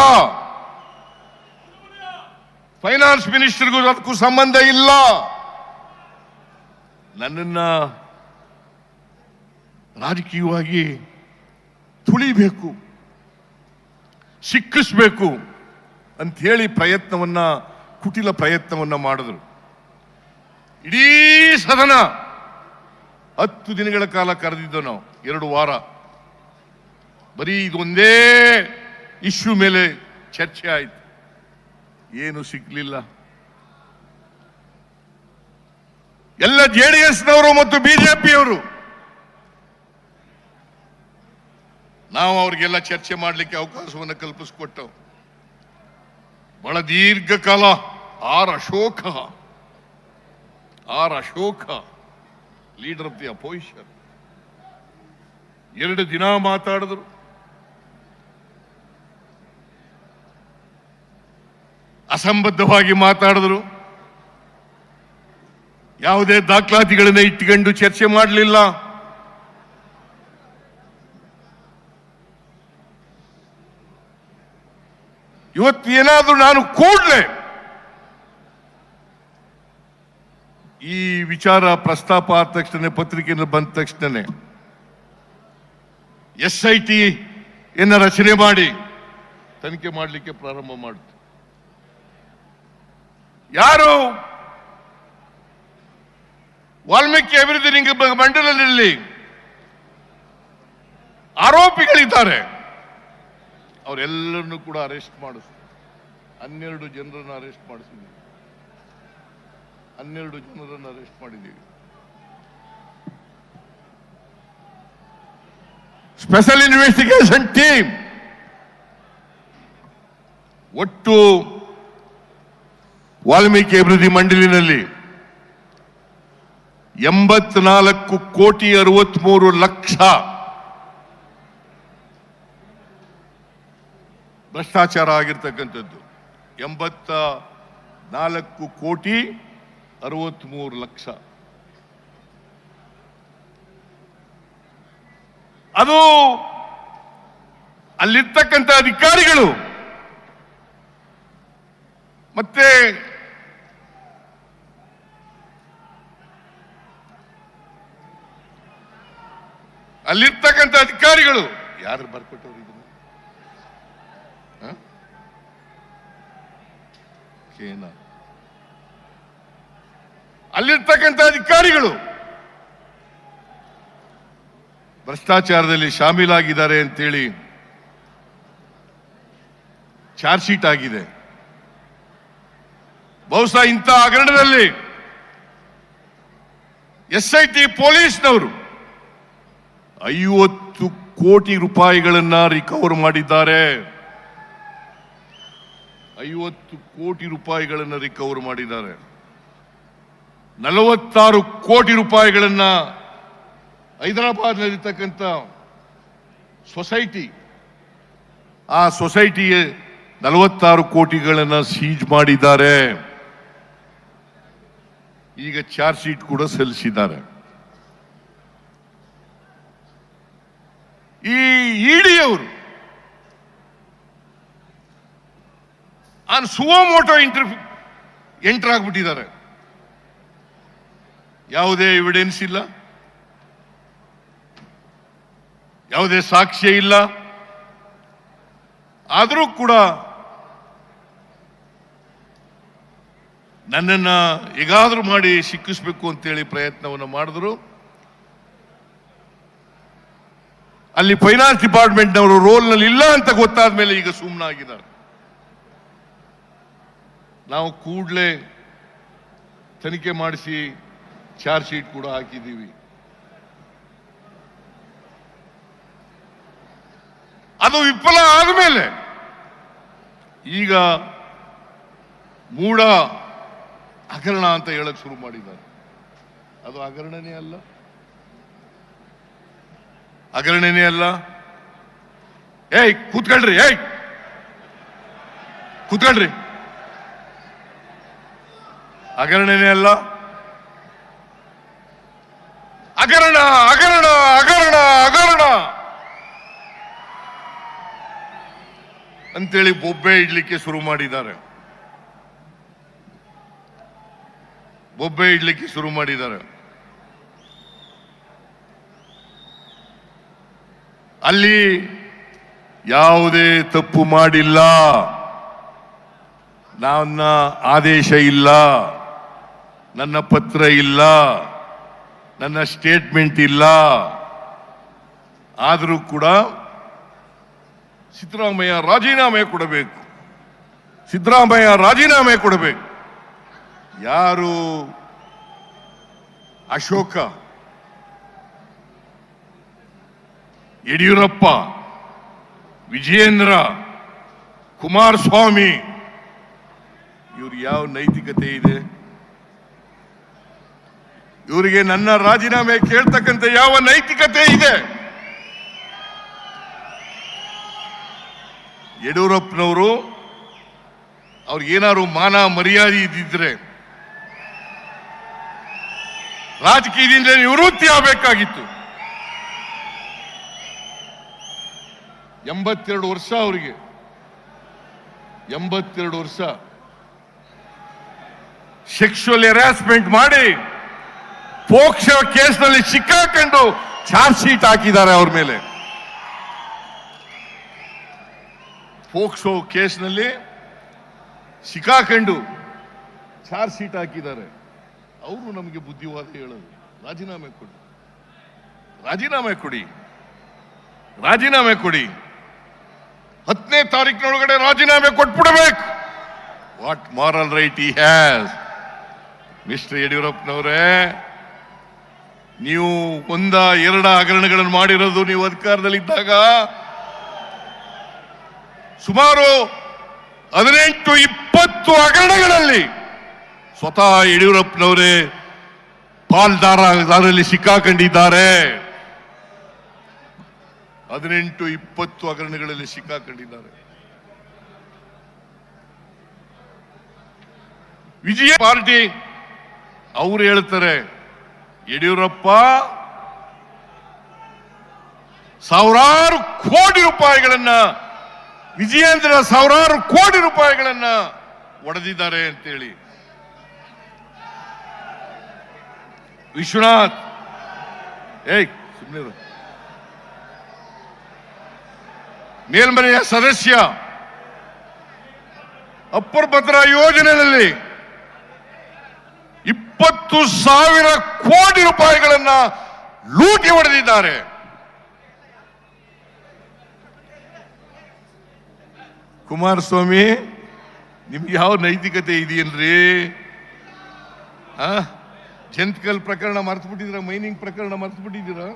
ಫೈನಾನ್ಸ್ ಮಿನಿಸ್ಟರ್ಗೂ ಅದಕ್ಕೂ ಸಂಬಂಧ ಇಲ್ಲ. ನನ್ನನ್ನ ರಾಜಕೀಯವಾಗಿ ತುಳಿಬೇಕು, ಸಿಕ್ಕಿಸ್ಬೇಕು ಅಂತ ಹೇಳಿ ಕುಟಿಲ ಪ್ರಯತ್ನವನ್ನ ಮಾಡಿದ್ರು. ಇಡೀ ಸದನ 10 ದಿನಗಳ ಕಾಲ ಕರೆದಿದ್ದು ನಾವು, 2 ವಾರ ಬರೀ ಇದೊಂದೇ ಇಶ್ಯೂ ಮೇಲೆ ಚರ್ಚೆ ಆಯ್ತು. ಏನು ಸಿಗ್ಲಿಲ್ಲ. ಎಲ್ಲ ಜೆಡಿಎಸ್ನವರು ಮತ್ತು ಬಿಜೆಪಿಯವರು ನಾವು ಅವ್ರಿಗೆಲ್ಲ ಚರ್ಚೆ ಮಾಡಲಿಕ್ಕೆ ಅವಕಾಶವನ್ನು ಕಲ್ಪಿಸಿಕೊಟ್ಟು ಬಹಳ ದೀರ್ಘಕಾಲ R Ashoka leader of the opposition 2 ದಿನ ಮಾತಾಡಿದ್ರು. ಅಸಂಬದ್ಧವಾಗಿ ಮಾತಾಡಿದ್ರು. ಯಾವುದೇ ದಾಖಲಾತಿಗಳನ್ನ ಇಟ್ಟುಕೊಂಡು ಚರ್ಚೆ ಮಾಡಲಿಲ್ಲ. ಇವತ್ತು ಏನಾದರೂ ನಾನು ಕೂಡಲೇ ಈ ವಿಚಾರ ಪ್ರಸ್ತಾಪ ಆದ ತಕ್ಷಣ, ಪತ್ರಿಕೆಯಲ್ಲಿ ಬಂದ ತಕ್ಷಣ SIT ರಚನೆ ಮಾಡಿ ತನಿಖೆ ಮಾಡಲಿಕ್ಕೆ ಪ್ರಾರಂಭ ಮಾಡಿತು. ಯಾರು ವಾಲ್ಮೀಕಿ ಅಭಿವೃದ್ಧಿ ನಿಗಮ ಮಂಡಲದಲ್ಲಿ ಆರೋಪಿಗಳಿದ್ದಾರೆ, ಅವರೆಲ್ಲರನ್ನು ಕೂಡ ಅರೆಸ್ಟ್ ಮಾಡಿದ್ರು. 12 ಜನರನ್ನು ಅರೆಸ್ಟ್ ಮಾಡಿಸಿದ್ದೀವಿ. 12 ಜನರನ್ನು ಅರೆಸ್ಟ್ ಮಾಡಿದ್ದೀವಿ. ಸ್ಪೆಷಲ್ ಇನ್ವೆಸ್ಟಿಗೇಷನ್ ಟೀಮ್ ಒಟ್ಟು ವಾಲ್ಮೀಕಿ ಅಭಿವೃದ್ಧಿ ಮಂಡಳಿನಲ್ಲಿ 84,63,00,000 ಭ್ರಷ್ಟಾಚಾರ ಆಗಿರ್ತಕ್ಕಂಥದ್ದು. 84,63,00,000. ಅದು ಅಲ್ಲಿರ್ತಕ್ಕಂಥ ಅಧಿಕಾರಿಗಳು ಮತ್ತೆ ಅಲ್ಲಿರ್ತಕ್ಕಂಥ ಅಧಿಕಾರಿಗಳು ಯಾರು ಬರ್ಕೊಟ್ಟವ್ರು ಇದನ್ನು? ಅಲ್ಲಿರ್ತಕ್ಕಂಥ ಅಧಿಕಾರಿಗಳು ಭ್ರಷ್ಟಾಚಾರದಲ್ಲಿ ಶಾಮೀಲಾಗಿದ್ದಾರೆ ಅಂತೇಳಿ ಚಾರ್ಜ್ ಶೀಟ್ ಆಗಿದೆ. ಬಹುಶಃ ಇಂಥ ಹಗರಣದಲ್ಲಿ SIT ಪೊಲೀಸ್ನವರು 50 ಕೋಟಿ ರೂಪಾಯಿಗಳನ್ನ ರಿಕವರ್ ಮಾಡಿದ್ದಾರೆ. 50 ಕೋಟಿ ರೂಪಾಯಿಗಳನ್ನ ರಿಕವರ್ ಮಾಡಿದ್ದಾರೆ. 46 ಕೋಟಿ ರೂಪಾಯಿಗಳನ್ನ ಹೈದರಾಬಾದ್ನಲ್ಲಿರ್ತಕ್ಕಂಥ ಸೊಸೈಟಿ, ಆ ಸೊಸೈಟಿಗೆ 46 ಕೋಟಿಗಳನ್ನ ಸೀಜ್ ಮಾಡಿದ್ದಾರೆ. ಈಗ ಚಾರ್ಜ್ ಶೀಟ್ ಕೂಡ ಸಲ್ಲಿಸಿದ್ದಾರೆ. ಈ ಇಡಿಯವರು ಸುವೋಮೋಟೋ ಎಂಟರ್ ಆಗ್ಬಿಟ್ಟಿದ್ದಾರೆ. ಯಾವುದೇ ಎವಿಡೆನ್ಸ್ ಇಲ್ಲ, ಯಾವುದೇ ಸಾಕ್ಷ್ಯ ಇಲ್ಲ. ಆದರೂ ಕೂಡ ನನ್ನನ್ನು ಹೇಗಾದ್ರೂ ಮಾಡಿ ಸಿಕ್ಕಿಸ್ಬೇಕು ಅಂತೇಳಿ ಪ್ರಯತ್ನವನ್ನು ಮಾಡಿದ್ರು. ಅಲ್ಲಿ ಫೈನಾನ್ಸ್ ಡಿಪಾರ್ಟ್ಮೆಂಟ್ನವರು ರೋಲ್ನಲ್ಲಿ ಇಲ್ಲ ಅಂತ ಗೊತ್ತಾದ ಮೇಲೆ ಈಗ ಸುಮ್ಮನಾಗಿದ್ದಾರೆ. ನಾವು ಕೂಡಲೇ ತನಿಖೆ ಮಾಡಿಸಿ ಚಾರ್ಜ್ ಶೀಟ್ ಕೂಡ ಹಾಕಿದ್ದೀವಿ. ಅದು ವಿಫಲ ಆದಮೇಲೆ ಈಗ ಮೂಢ ಹಗರಣ ಅಂತ ಹೇಳಕ್ ಶುರು ಮಾಡಿದ್ದಾರೆ. ಅದು ಹಗರಣನೇ ಅಲ್ಲ, ಹಗರಣನೇ ಅಲ್ಲ. ಏಯ್ ಕೂತ್ಕೊಳ್ರಿ, ಕೂತ್ಕೊಳ್ರಿ. ಹಗರಣನೇ ಅಲ್ಲ, ಹಗರಣ ಹಗರಣ ಹಗರಣ ಹಗರಣ ಅಂತೇಳಿ ಬೊಬ್ಬೆ ಇಡ್ಲಿಕ್ಕೆ ಶುರು ಮಾಡಿದ್ದಾರೆ. ಬೊಬ್ಬೆ ಇಡ್ಲಿಕ್ಕೆ ಶುರು ಮಾಡಿದ್ದಾರೆ. ಅಲ್ಲಿ ಯಾವುದೇ ತಪ್ಪು ಮಾಡಿಲ್ಲ, ನನ್ನ ಆದೇಶ ಇಲ್ಲ, ನನ್ನ ಪತ್ರ ಇಲ್ಲ, ನನ್ನ ಸ್ಟೇಟ್ಮೆಂಟ್ ಇಲ್ಲ. ಆದರೂ ಕೂಡ ಸಿದ್ದರಾಮಯ್ಯ ರಾಜೀನಾಮೆ ಕೊಡಬೇಕು, ಸಿದ್ದರಾಮಯ್ಯ ರಾಜೀನಾಮೆ ಕೊಡಬೇಕು. ಯಾರು ಅಶೋಕ, ಯಡಿಯೂರಪ್ಪ, ವಿಜಯೇಂದ್ರ, ಕುಮಾರಸ್ವಾಮಿ, ಇವ್ರು ಯಾವ ನೈತಿಕತೆ ಇದೆ? ಇವರಿಗೆ ನನ್ನ ರಾಜೀನಾಮೆ ಕೇಳ್ತಕ್ಕಂಥ ಯಾವ ನೈತಿಕತೆ ಇದೆ? ಯಡಿಯೂರಪ್ಪನವರು ಅವ್ರಿಗೇನಾದ್ರು ಮಾನ ಮರ್ಯಾದೆ ಇದ್ದಿದ್ರೆ ರಾಜಕೀಯದಿಂದ ನಿವೃತ್ತಿ ಆಗಬೇಕಾಗಿತ್ತು. 82 ವರ್ಷ ಅವರಿಗೆ, 82 ವರ್ಷ ಸೆಕ್ಷುವಲ್ ಹರಾಸ್ಮೆಂಟ್ ಮಾಡಿ ಪೋಕ್ಸೋ ಕೇಸ್ನಲ್ಲಿ ಸಿಕ್ಕಾಕೊಂಡು ಚಾರ್ಜ್ ಶೀಟ್ ಹಾಕಿದ್ದಾರೆ ಅವ್ರ ಮೇಲೆ. ಪೋಕ್ಸೋ ಕೇಸ್ನಲ್ಲಿ ಸಿಕ್ಕಾಕೊಂಡು ಚಾರ್ಜ್ ಶೀಟ್ ಹಾಕಿದ್ದಾರೆ. ಅವರು ನಮಗೆ ಬುದ್ಧಿವಾದ ಹೇಳೋದು, ರಾಜೀನಾಮೆ ಕೊಡಿ, ರಾಜೀನಾಮೆ ಕೊಡಿ, ರಾಜೀನಾಮೆ ಕೊಡಿ. 10ನೇ ತಾರೀಕಿನೊಳಗಡೆ ರಾಜೀನಾಮೆ ಕೊಟ್ಬಿಡಬೇಕು. What moral right he has? Mister ಯಡಿಯೂರಪ್ಪನವರೇ, ನೀವು 1-2 ಹಗರಣಗಳನ್ನು ಮಾಡಿರೋದು ನೀವು ಅಧಿಕಾರದಲ್ಲಿದ್ದಾಗ. ಸುಮಾರು 18-20 ಹಗರಣಗಳಲ್ಲಿ ಸ್ವತಃ ಯಡಿಯೂರಪ್ಪನವರೇ ಪಾಲ್ದಾರರಲ್ಲಿ ಸಿಕ್ಕಾಕೊಂಡಿದ್ದಾರೆ. 18-20 ಹಗರಣಗಳಲ್ಲಿ ಸಿಕ್ಕಾಕೊಂಡಿದ್ದಾರೆ. ವಿಜಯ ಪಾರ್ಟಿ ಅವರು ಹೇಳ್ತಾರೆ, ಯಡಿಯೂರಪ್ಪ ಸಾವಿರಾರು ಕೋಟಿ ರೂಪಾಯಿಗಳನ್ನ, ವಿಜಯೇಂದ್ರ ಸಾವಿರಾರು ಕೋಟಿ ರೂಪಾಯಿಗಳನ್ನ ಒಡೆದಿದ್ದಾರೆ ಅಂತೇಳಿ. ವಿಶ್ವನಾಥ್, ಸುಮ್ಮನೆ ಮೇಲ್ಮನೆಯ ಸದಸ್ಯ, ಅಪ್ಪರ್ ಭದ್ರಾ ಯೋಜನೆಯಲ್ಲಿ 20,000 ಕೋಟಿ ರೂಪಾಯಿಗಳನ್ನ ಲೂಟಿ ಹೊಡೆದಿದ್ದಾರೆ. ಕುಮಾರಸ್ವಾಮಿ, ನಿಮ್ಗೆ ಯಾವ ನೈತಿಕತೆ ಇದೆಯೇನ್ರಿ? ಜಂತ್ಕಲ್ ಪ್ರಕರಣ ಮರೆತು ಬಿಟ್ಟಿದ್ದೀರಾ? ಮೈನಿಂಗ್ ಪ್ರಕರಣ ಮರೆತು ಬಿಟ್ಟಿದ್ದೀರಾ?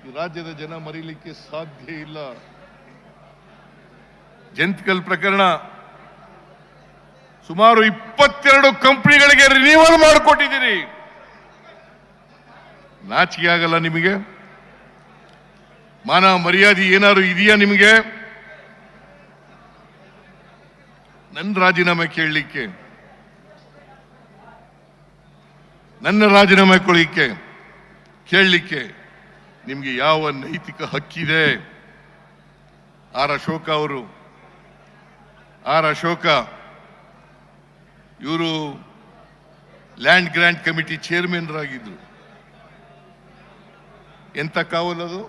ಈ ರಾಜ್ಯದ ಜನ ಮರೀಲಿಕ್ಕೆ ಸಾಧ್ಯ ಇಲ್ಲ. ಜಂತ್ಕಲ್ ಪ್ರಕರಣ ಸುಮಾರು 22 ಕಂಪನಿಗಳಿಗೆ ರಿನಿವಲ್ ಮಾಡಿಕೊಟ್ಟಿದ್ದೀರಿ. ನಾಚಿಕೆ ಆಗಲ್ಲ ನಿಮಗೆ? ಮಾನ ಮರ್ಯಾದೆ ಏನಾದ್ರು ಇದೆಯಾ ನಿಮಗೆ? ನನ್ನ ರಾಜೀನಾಮೆ ಕೇಳಲಿಕ್ಕೆ, ನನ್ನ ರಾಜೀನಾಮೆ ಕೊಡಲಿಕ್ಕೆ, ಕೇಳಲಿಕ್ಕೆ ನಿಮಗೆ ಯಾವ ನೈತಿಕ ಹಕ್ಕಿದೆ? ಆರ್ ಅಶೋಕ ಇವರು ಲ್ಯಾಂಡ್ ಗ್ರಾಂಟ್ ಕಮಿಟಿ ಚೇರ್ಮನ್ ಆಗಿದ್ರು. ಎಂತ ಕಾವಲದು?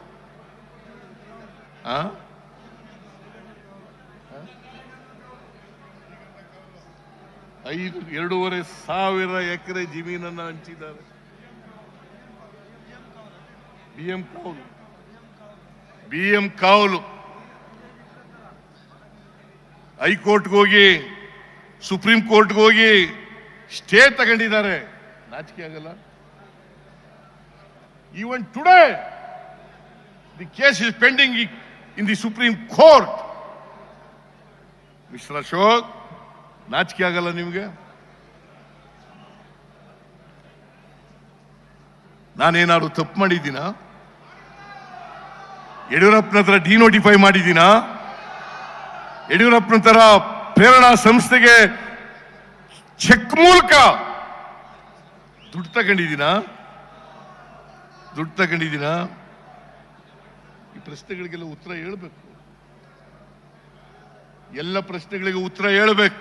2,500 ಎಕರೆ ಜಮೀನನ್ನ ಹಂಚಿದ್ದಾರೆ. BM ಕಾವಲು ಹೈಕೋರ್ಟ್ಗೆ ಹೋಗಿ ಸುಪ್ರೀಂ ಕೋರ್ಟ್ಗೆ ಹೋಗಿ ಸ್ಟೇ ತಗೊಂಡಿದ್ದಾರೆ. ನಾಚಿಕೆ ಆಗಲ್ಲ? Even today the case is pending in the supreme court. Mister Ashok, ನಾಚಿಕೆ ಆಗಲ್ಲ ನಿಮ್ಗೆ? ನಾನೇನಾದ್ರು ತಪ್ಪು ಮಾಡಿದ್ದೀನಾ? ಯಡಿಯೂರಪ್ಪನ ಹತ್ರ ಡಿನೋಟಿಫೈ ಮಾಡಿದ್ದೀನಾ? ಯಡಿಯೂರಪ್ಪನ ತರ ಪ್ರೇರಣಾ ಸಂಸ್ಥೆಗೆ ಚೆಕ್ ಮೂಲಕ ದುಡ್ಡು ತಗೊಂಡಿದ್ದೀನಾ? ಈ ಪ್ರಶ್ನೆಗಳಿಗೆಲ್ಲ ಉತ್ತರ ಹೇಳಬೇಕು. ಎಲ್ಲ ಪ್ರಶ್ನೆಗಳಿಗೆ ಉತ್ತರ ಹೇಳಬೇಕು.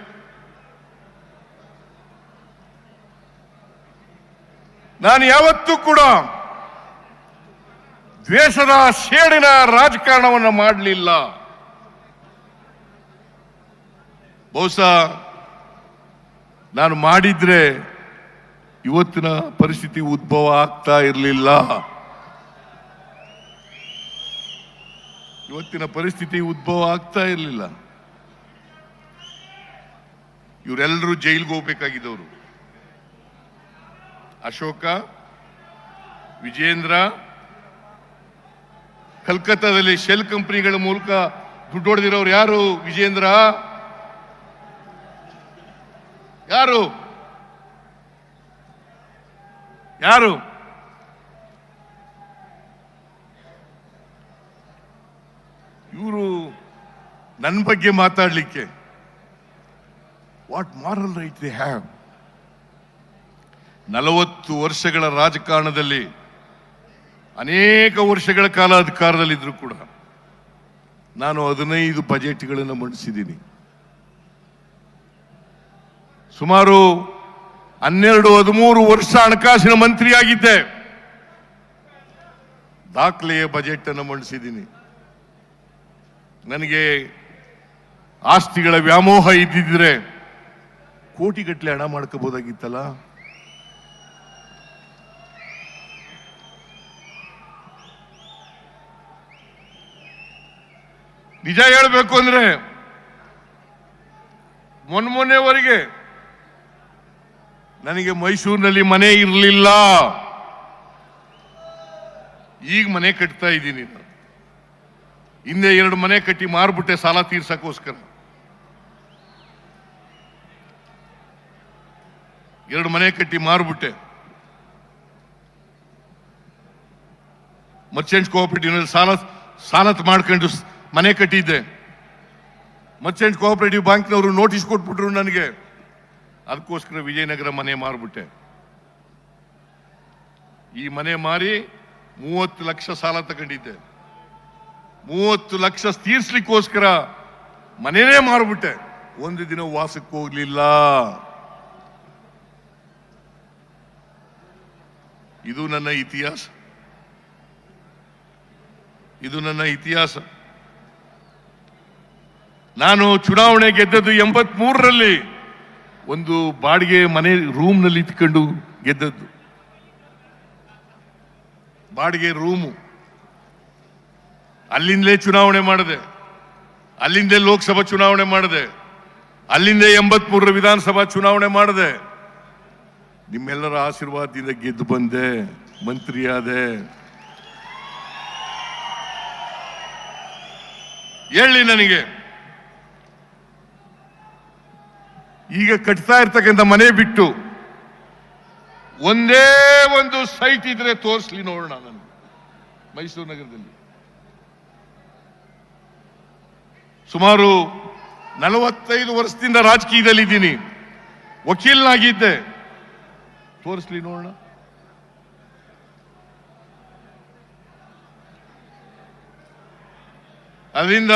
ನಾನು ಯಾವತ್ತೂ ಕೂಡ ದ್ವೇಷದ ಸೇಡಿನ ರಾಜಕಾರಣವನ್ನು ಮಾಡಲಿಲ್ಲ. ಬಹುಶಃ ನಾನು ಮಾಡಿದ್ರೆ ಇವತ್ತಿನ ಪರಿಸ್ಥಿತಿ ಉದ್ಭವ ಆಗ್ತಾ ಇರಲಿಲ್ಲ. ಇವರೆಲ್ಲರೂ ಜೈಲಿಗೆ ಹೋಗ್ಬೇಕಾಗಿದ್ದವರು. ಅಶೋಕ, ವಿಜೇಂದ್ರ, ಕಲ್ಕತ್ತಾದಲ್ಲಿ ಶೆಲ್ ಕಂಪನಿಗಳ ಮೂಲಕ ದುಡ್ಡು ಹೊಡೆದಿರೋರು ಯಾರು? ವಿಜೇಂದ್ರ ಯಾರು? ಇವರು ನನ್ನ ಬಗ್ಗೆ ಮಾತಾಡಲಿಕ್ಕೆ what moral right they have? 40 ವರ್ಷಗಳ ರಾಜಕಾರಣದಲ್ಲಿ ಅನೇಕ ವರ್ಷಗಳ ಕಾಲ ಅಧಿಕಾರದಲ್ಲಿದ್ರು ಕೂಡ ನಾನು 15 ಬಜೆಟ್ಗಳನ್ನು ಮಂಡಿಸಿದ್ದೀನಿ. ಸುಮಾರು 12-13 ವರ್ಷ ಹಣಕಾಸಿನ ಮಂತ್ರಿಯಾಗಿದ್ದೆ. ದಾಖಲೆಯ ಬಜೆಟ್ ಅನ್ನು ಮಂಡಿಸಿದ್ದೀನಿ. ನನಗೆ ಆಸ್ತಿಗಳ ವ್ಯಾಮೋಹ ಇದ್ದಿದ್ರೆ ಕೋಟಿಗಟ್ಟಲೆ ಹಣ ಮಾಡ್ಕೋಬಹುದಾಗಿತ್ತಲ್ಲ. ನಿಜ ಹೇಳಬೇಕು ಅಂದ್ರೆ ಮೊನ್ನೆವರೆಗೆ ನನಗೆ ಮೈಸೂರಿನಲ್ಲಿ ಮನೆ ಇರಲಿಲ್ಲ. ಈಗ ಮನೆ ಕಟ್ತಾ ಇದ್ದೀನಿ. ಹಿಂದೆ 2 ಮನೆ ಕಟ್ಟಿ ಮಾರ್ಬಿಟ್ಟೆ ಸಾಲ ತೀರ್ಸಕ್ಕೋಸ್ಕರ. 2 ಮನೆ ಕಟ್ಟಿ ಮಾರ್ಬಿಟ್ಟೆ. ಮರ್ಚೆಂಟ್ಸ್ ಕೋಆಪರೇಟಿವ್ ಸಾಲ ಮಾಡ್ಕೊಂಡು ಮನೆ ಕಟ್ಟಿದ್ದೆ. ಮರ್ಚೆಂಟ್ ಕೋಆಪರೇಟಿವ್ ಬ್ಯಾಂಕ್ನವರು ನೋಟಿಸ್ ಕೊಟ್ಬಿಟ್ರು ನನಗೆ. ಅದಕ್ಕೋಸ್ಕರ ವಿಜಯನಗರ ಮನೆ ಮಾರ್ಬಿಟ್ಟೆ. ಈ ಮನೆ ಮಾರಿ 30 ಲಕ್ಷ ಸಾಲ ತಗೊಂಡಿದ್ದೆ. 30 ಲಕ್ಷ ತೀರ್ಸ್ಲಿಕ್ಕೋಸ್ಕರ ಮನೆನೇ ಮಾರ್ಬಿಟ್ಟೆ. ಒಂದು ದಿನ ವಾಸಕ್ಕೆ ಹೋಗ್ಲಿಲ್ಲ. ಇದು ನನ್ನ ಇತಿಹಾಸ. ನಾನು ಚುನಾವಣೆ ಗೆದ್ದದ್ದು 83ರಲ್ಲಿ. ಒಂದು ಬಾಡಿಗೆ ಮನೆ ರೂಮ್ನಲ್ಲಿ ಇಟ್ಕೊಂಡು ಗೆದ್ದದ್ದು. ಬಾಡಿಗೆ ರೂಮು. ಅಲ್ಲಿಂದಲೇ ಚುನಾವಣೆ ಮಾಡಿದೆ. ಅಲ್ಲಿಂದೇ ಲೋಕಸಭಾ ಚುನಾವಣೆ ಮಾಡಿದೆ. ಅಲ್ಲಿಂದೇ 83ರ ವಿಧಾನಸಭಾ ಚುನಾವಣೆ ಮಾಡಿದೆ. ನಿಮ್ಮೆಲ್ಲರ ಆಶೀರ್ವಾದದಿಂದ ಗೆದ್ದು ಬಂದೆ, ಮಂತ್ರಿಯಾದೆ. ಹೇಳಿ ನನಗೆ, ಈಗ ಕಟ್ತಾ ಇರ್ತಕ್ಕಂಥ ಮನೆ ಬಿಟ್ಟು ಒಂದೇ ಒಂದು ಸೈಟ್ ಇದ್ರೆ ತೋರಿಸ್ಲಿ ನೋಡೋಣ. ನಾನು ಮೈಸೂರು ನಗರದಲ್ಲಿ ಸುಮಾರು 45 ವರ್ಷದಿಂದ ರಾಜಕೀಯದಲ್ಲಿ ಇದ್ದೀನಿ. ವಕೀಲನಾಗಿದ್ದೆ. ತೋರಿಸ್ಲಿ ನೋಡೋಣ. ಅದರಿಂದ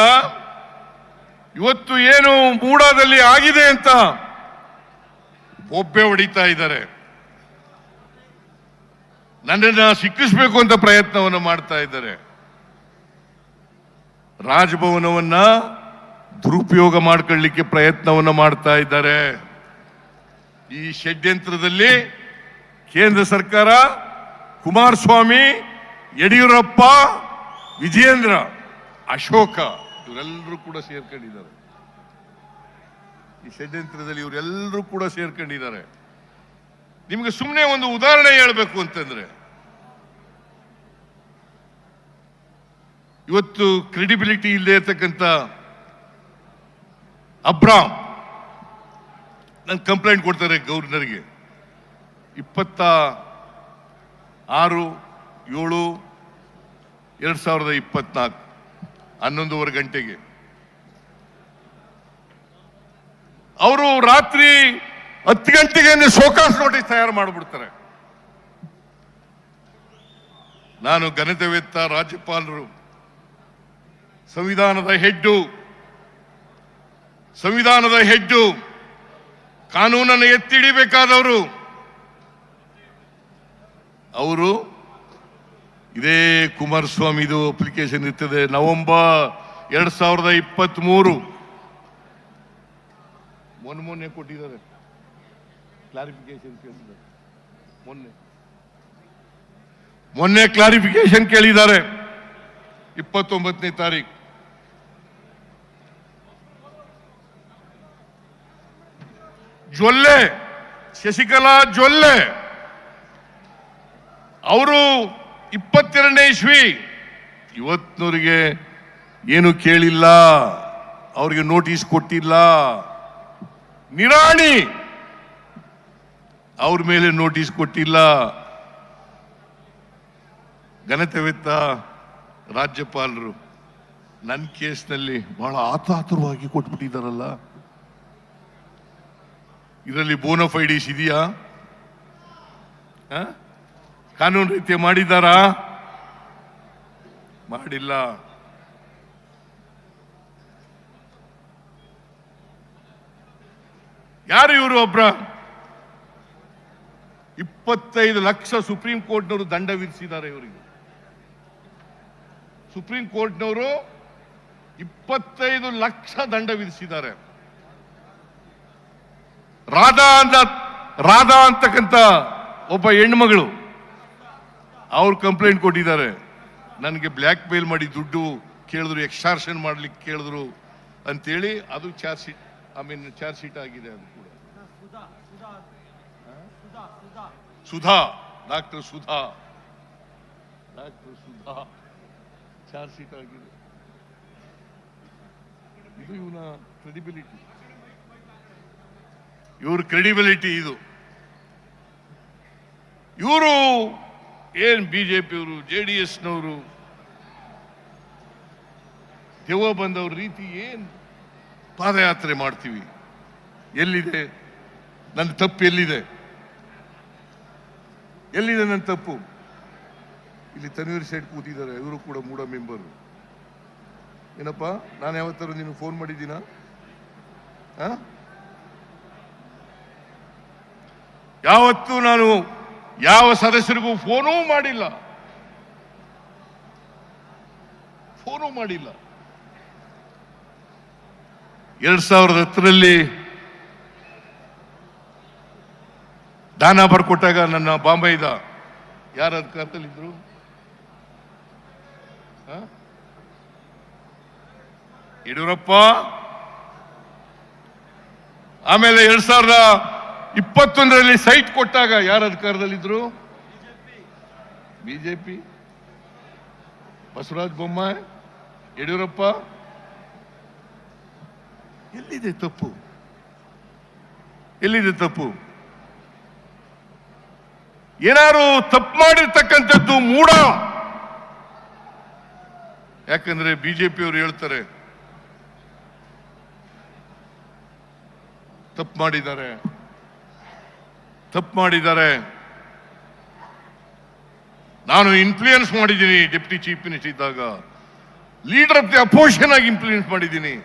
ಇವತ್ತು ಏನು ಮೂಡಾದಲ್ಲಿ ಆಗಿದೆ ಅಂತ ಒಬ್ಬೆ ಹೊಡಿತಾ ಇದ್ದಾರೆ. ನನ್ನನ್ನ ಸಿಕ್ಕಿಸಬೇಕು ಅಂತ ಪ್ರಯತ್ನವನ್ನು ಮಾಡ್ತಾ ಇದ್ದಾರೆ. ರಾಜಭವನವನ್ನ ದುರುಪಯೋಗ ಮಾಡಿಕೊಳ್ಳಲಿಕ್ಕೆ ಪ್ರಯತ್ನವನ್ನು ಮಾಡ್ತಾ ಇದ್ದಾರೆ. ಈ ಷಡ್ಯಂತ್ರದಲ್ಲಿ ಕೇಂದ್ರ ಸರ್ಕಾರ, ಕುಮಾರಸ್ವಾಮಿ, ಯಡಿಯೂರಪ್ಪ, ವಿಜಯೇಂದ್ರ, ಅಶೋಕ ಇವರೆಲ್ಲರೂ ಕೂಡ ಸೇರ್ಕೊಂಡಿದ್ದಾರೆ. ಈ ಷಡ್ಯಂತ್ರದಲ್ಲಿ ಇವರೆಲ್ಲರೂ ಕೂಡ ಸೇರ್ಕೊಂಡಿದ್ದಾರೆ. ನಿಮಗೆ ಸುಮ್ಮನೆ ಒಂದು ಉದಾಹರಣೆ ಹೇಳಬೇಕು ಅಂತಂದ್ರೆ, ಇವತ್ತು ಕ್ರೆಡಿಬಿಲಿಟಿ ಇಲ್ಲದೆ ಇರ್ತಕ್ಕಂಥ ಅಬ್ರಾಮ್ ನನ್ ಕಂಪ್ಲೇಂಟ್ ಕೊಡ್ತಾರೆ ಗವರ್ನರ್ಗೆ. 26/7/2024 11:30 ಗಂಟೆಗೆ ಅವರು ರಾತ್ರಿ 10 ಗಂಟೆಗೆ ಶೋಕಾಸ್ ನೋಟಿಸ್ ತಯಾರು ಮಾಡಿಬಿಡ್ತಾರೆ. ನಾನು ಘನತೆವೆತ್ತ ರಾಜ್ಯಪಾಲರು, ಸಂವಿಧಾನದ ಹೆಡ್ಡು, ಕಾನೂನನ್ನು ಎತ್ತಿಡಿಬೇಕಾದವರು, ಅವರು ಇದೇ ಕುಮಾರಸ್ವಾಮಿದು ಅಪ್ಲಿಕೇಶನ್ ಇರ್ತದೆ. ನವೆಂಬರ್ 2023 ಮೊನ್ನೆ ಕೊಟ್ಟಿದ್ದಾರೆ ಕ್ಲಾರಿಫಿಕೇಶನ್ ಕೇಳಿದ್ದಾರೆ. ಮೊನ್ನೆ ಕ್ಲಾರಿಫಿಕೇಶನ್ ಕೇಳಿದ್ದಾರೆ 29ನೇ ತಾರೀಕು. ಜೊಲ್ಲೆ, ಶಶಿಕಲಾ ಜೊಲ್ಲೆ ಅವರು 22ನೇ ಇಸ್ವಿ, ಇವತ್ತಿನವರಿಗೆ ಏನು ಕೇಳಿಲ್ಲ, ಅವರಿಗೆ ನೋಟಿಸ್ ಕೊಟ್ಟಿಲ್ಲ. ನಿರಾಣಿ ಅವ್ರ ಮೇಲೆ ನೋಟಿಸ್ ಕೊಟ್ಟಿಲ್ಲ. ಘನತೆವೆತ್ತ ರಾಜ್ಯಪಾಲರು ನನ್ನ ಕೇಸ್ನಲ್ಲಿ ಬಹಳ ಆತುರವಾಗಿ ಕೊಟ್ಬಿಟ್ಟಿದ್ದಾರಲ್ಲ. ಇದರಲ್ಲಿ ಬೋನಫೈಡೀಸ್ ಇದೆಯಾ? ಕಾನೂನು ರೀತಿ ಮಾಡಿದ್ದಾರಾ? ಮಾಡಿಲ್ಲ. ಯಾರು ಇವರು? ಒಬ್ರ 25 ಲಕ್ಷ ಸುಪ್ರೀಂ ಕೋರ್ಟ್ನವರು ದಂಡ ವಿಧಿಸಿದ್ದಾರೆ ಇವರಿಗೆ. ಸುಪ್ರೀಂ ಕೋರ್ಟ್ನವರು 25 ಲಕ್ಷ ದಂಡ ವಿಧಿಸಿದ್ದಾರೆ. ರಾಧಾ ಅಂತಕ್ಕಂಥ ಒಬ್ಬ ಹೆಣ್ಮಗಳು ಅವ್ರು ಕಂಪ್ಲೇಂಟ್ ಕೊಟ್ಟಿದ್ದಾರೆ. ನನಗೆ ಬ್ಲ್ಯಾಕ್ ಮೇಲ್ ಮಾಡಿ ದುಡ್ಡು ಕೇಳಿದ್ರು, ಎಕ್ಸ್ಟಾರ್ಷನ್ ಮಾಡ್ಲಿಕ್ಕೆ ಕೇಳಿದ್ರು ಅಂತೇಳಿ. ಅದು ಚಾರ್ಜ್ ಶೀಟ್ ಆಗಿದೆ. ಅದು ಕೂಡ ಡಾಕ್ಟರ್ ಸುಧಾ ಚಾರ್ಜ್ ಶೀಟ್ ಆಗಿದೆ. ಇದು ಇವನ ಕ್ರೆಡಿಬಿಲಿಟಿ, ಇವ್ರ ಕ್ರೆಡಿಬಿಲಿಟಿ ಇದು. ಇವರು ಏನ್ ಬಿಜೆಪಿಯವರು, JDSನವರು, ದೆವ್ವ ಬಂದವ್ರ ರೀತಿ ಏನ್ ಪಾದಯಾತ್ರೆ ಮಾಡ್ತೀವಿ. ಎಲ್ಲಿದೆ ನನ್ನ ತಪ್ಪು? ಎಲ್ಲಿದೆ ನನ್ನ ತಪ್ಪು? ಇಲ್ಲಿ ತನ್ವೀರ್ ಸೇಠ್ ಕೂತಿದ್ದಾರೆ, ಇವರು ಕೂಡ ಮೂಡ ಮೆಂಬರು. ಏನಪ್ಪ, ನಾನು ಯಾವತ್ತಾರು ನೀನು ಫೋನ್ ಮಾಡಿದ್ದೀನ? ಯಾವತ್ತೂ ನಾನು ಯಾವ ಸದಸ್ಯರಿಗೂ ಫೋನೂ ಮಾಡಿಲ್ಲ. 2010ರಲ್ಲಿ ದಾನ ಬರ್ಕೊಟ್ಟಾಗ ನನ್ನ ಬಾಂಬೆದ ಯಾರ ಅಧಿಕಾರದಲ್ಲಿದ್ರು? ಯಡಿಯೂರಪ್ಪ. ಆಮೇಲೆ 2021ರಲ್ಲಿ ಸೈಟ್ ಕೊಟ್ಟಾಗ ಯಾರ ಅಧಿಕಾರದಲ್ಲಿದ್ರು? ಬಿಜೆಪಿ. ಬಸವರಾಜ ಬೊಮ್ಮಾಯಿ, ಯಡಿಯೂರಪ್ಪ. ಎಲ್ಲಿದೆ ತಪ್ಪು? ಏನಾರು ತಪ್ಪು ಮಾಡಿರ್ತಕ್ಕಂಥದ್ದು ಮೂಢ. ಯಾಕಂದ್ರೆ ಬಿಜೆಪಿಯವರು ಹೇಳ್ತಾರೆ ತಪ್ಪು ಮಾಡಿದ್ದಾರೆ. ನಾನು ಇನ್ಫ್ಲೂಯೆನ್ಸ್ ಮಾಡಿದ್ದೀನಿ. ಡೆಪ್ಟಿ ಚೀಫ್ ಮಿನಿಸ್ಟರ್ ಇದ್ದಾಗ ಲೀಡರ್ ಆಫ್ ದಿ ಅಪೋಸಿಷನ್ ಆಗಿ ಇನ್ಫ್ಲೂಯೆನ್ಸ್ ಮಾಡಿದ್ದೀನಿ.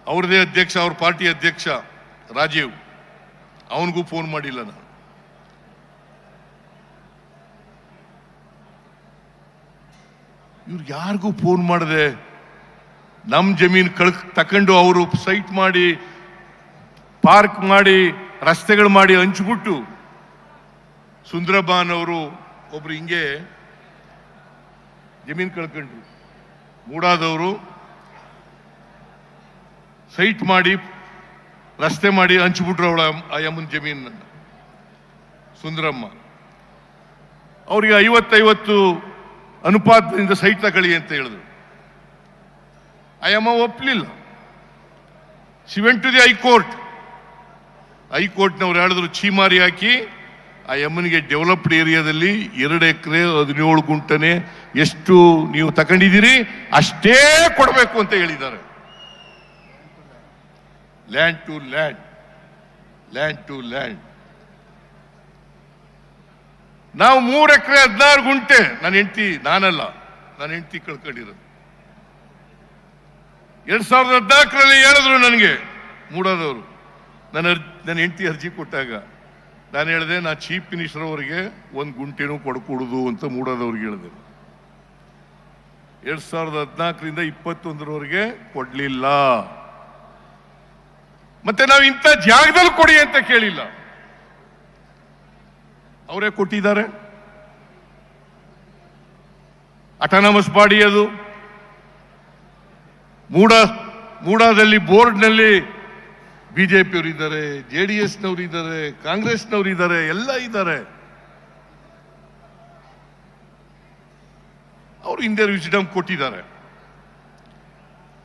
ಅವ್ರದೇ ಅಧ್ಯಕ್ಷ, ಅವ್ರ ಪಾರ್ಟಿ ಅಧ್ಯಕ್ಷ ರಾಜೀವ್, ಅವನಿಗೂ ಫೋನ್ ಮಾಡಿಲ್ಲ ನಾನು. ಇವ್ರಿಗೆ ಯಾರಿಗೂ ಫೋನ್ ಮಾಡದೆ ನಮ್ಮ ಜಮೀನು ತಕೊಂಡು ಅವರು ಸೈಟ್ ಮಾಡಿ, ಪಾರ್ಕ್ ಮಾಡಿ, ರಸ್ತೆಗಳು ಮಾಡಿ ಹಂಚ್ಬಿಟ್ಟು, ಸುಂದರಬಾನ್ ಅವರು ಒಬ್ರು ಹಿಂಗೆ ಜಮೀನು ಕಳ್ಕೊಂಡ್ರು. ಮೂಡಾದವರು ಸೈಟ್ ಮಾಡಿ ರಸ್ತೆ ಮಾಡಿ ಹಂಚಿಬಿಟ್ರು ಅವಳ ಆ ಯಮ್ಮನ ಜಮೀನನ್ನು ಸುಂದರಮ್ಮ. ಅವರಿಗೆ 50-50 ಅನುಪಾತದಿಂದ ಸೈಟ್ ತಗೊಳ್ಳಿ ಅಂತ ಹೇಳಿದ್ರು. ಆ ಯಮ್ಮ ಒಪ್ಪಲಿಲ್ಲ. She went to the high court. ಹೈಕೋರ್ಟ್ನವ್ರು ಹೇಳಿದ್ರು ಚೀಮಾರಿ ಹಾಕಿ ಆ ಯಮ್ಮನಿಗೆ ಡೆವಲಪ್ಡ್ ಏರಿಯಾದಲ್ಲಿ 2 ಎಕರೆ 17 ಗುಂಟನೆ ಎಷ್ಟು ನೀವು ತಗೊಂಡಿದ್ದೀರಿ ಅಷ್ಟೇ ಕೊಡಬೇಕು ಅಂತ ಹೇಳಿದ್ದಾರೆ. Land to land, land to land. ನಾವು 3 ಎಕರೆ 16 ಗುಂಟೆ, ನನ್ನ ಹೆಂಡತಿ, ನಾನಲ್ಲ, ನನ್ನ ಹೆಂಡತಿ ಕಳ್ಕೊಂಡಿರೋದು. 2014ರಲ್ಲಿ ಹೇಳಿದ್ರು ನನಗೆ ಮೂಡಾದವರು, ನನ್ನ ಹೆಂಡತಿ ಅರ್ಜಿ ಕೊಟ್ಟಾಗ ನಾನು ಹೇಳಿದೆ, ನಾ ಚೀಫ್ ಮಿನಿಸ್ಟರ್ ಅವರಿಗೆ 1 ಗುಂಟೆನೂ ಕೊಡಕೂಡುದು ಅಂತ ಮೂಡಾದವ್ರಿಗೆ ಹೇಳಿದೆ. 2014ರಿಂದ 21ರವರೆಗೆ ಕೊಡ್ಲಿಲ್ಲ. ಮತ್ತೆ ನಾವು ಇಂಥ ಜಾಗದಲ್ಲಿ ಕೊಡಿ ಅಂತ ಕೇಳಿಲ್ಲ, ಅವರೇ ಕೊಟ್ಟಿದ್ದಾರೆ. ಅಟಾನಮಸ್ ಬಾಡಿ ಅದು. ಮೂಡಾದಲ್ಲಿ ಬೋರ್ಡ್ನಲ್ಲಿ ಬಿಜೆಪಿಯವರು ಇದ್ದಾರೆ, JDSನವರು ಇದ್ದಾರೆ, ಕಾಂಗ್ರೆಸ್ನವರು ಇದ್ದಾರೆ, ಎಲ್ಲ ಇದ್ದಾರೆ. ಅವರು ಹಿಂದೆ ವಿಸಿಡಮ್ ಕೊಟ್ಟಿದ್ದಾರೆ.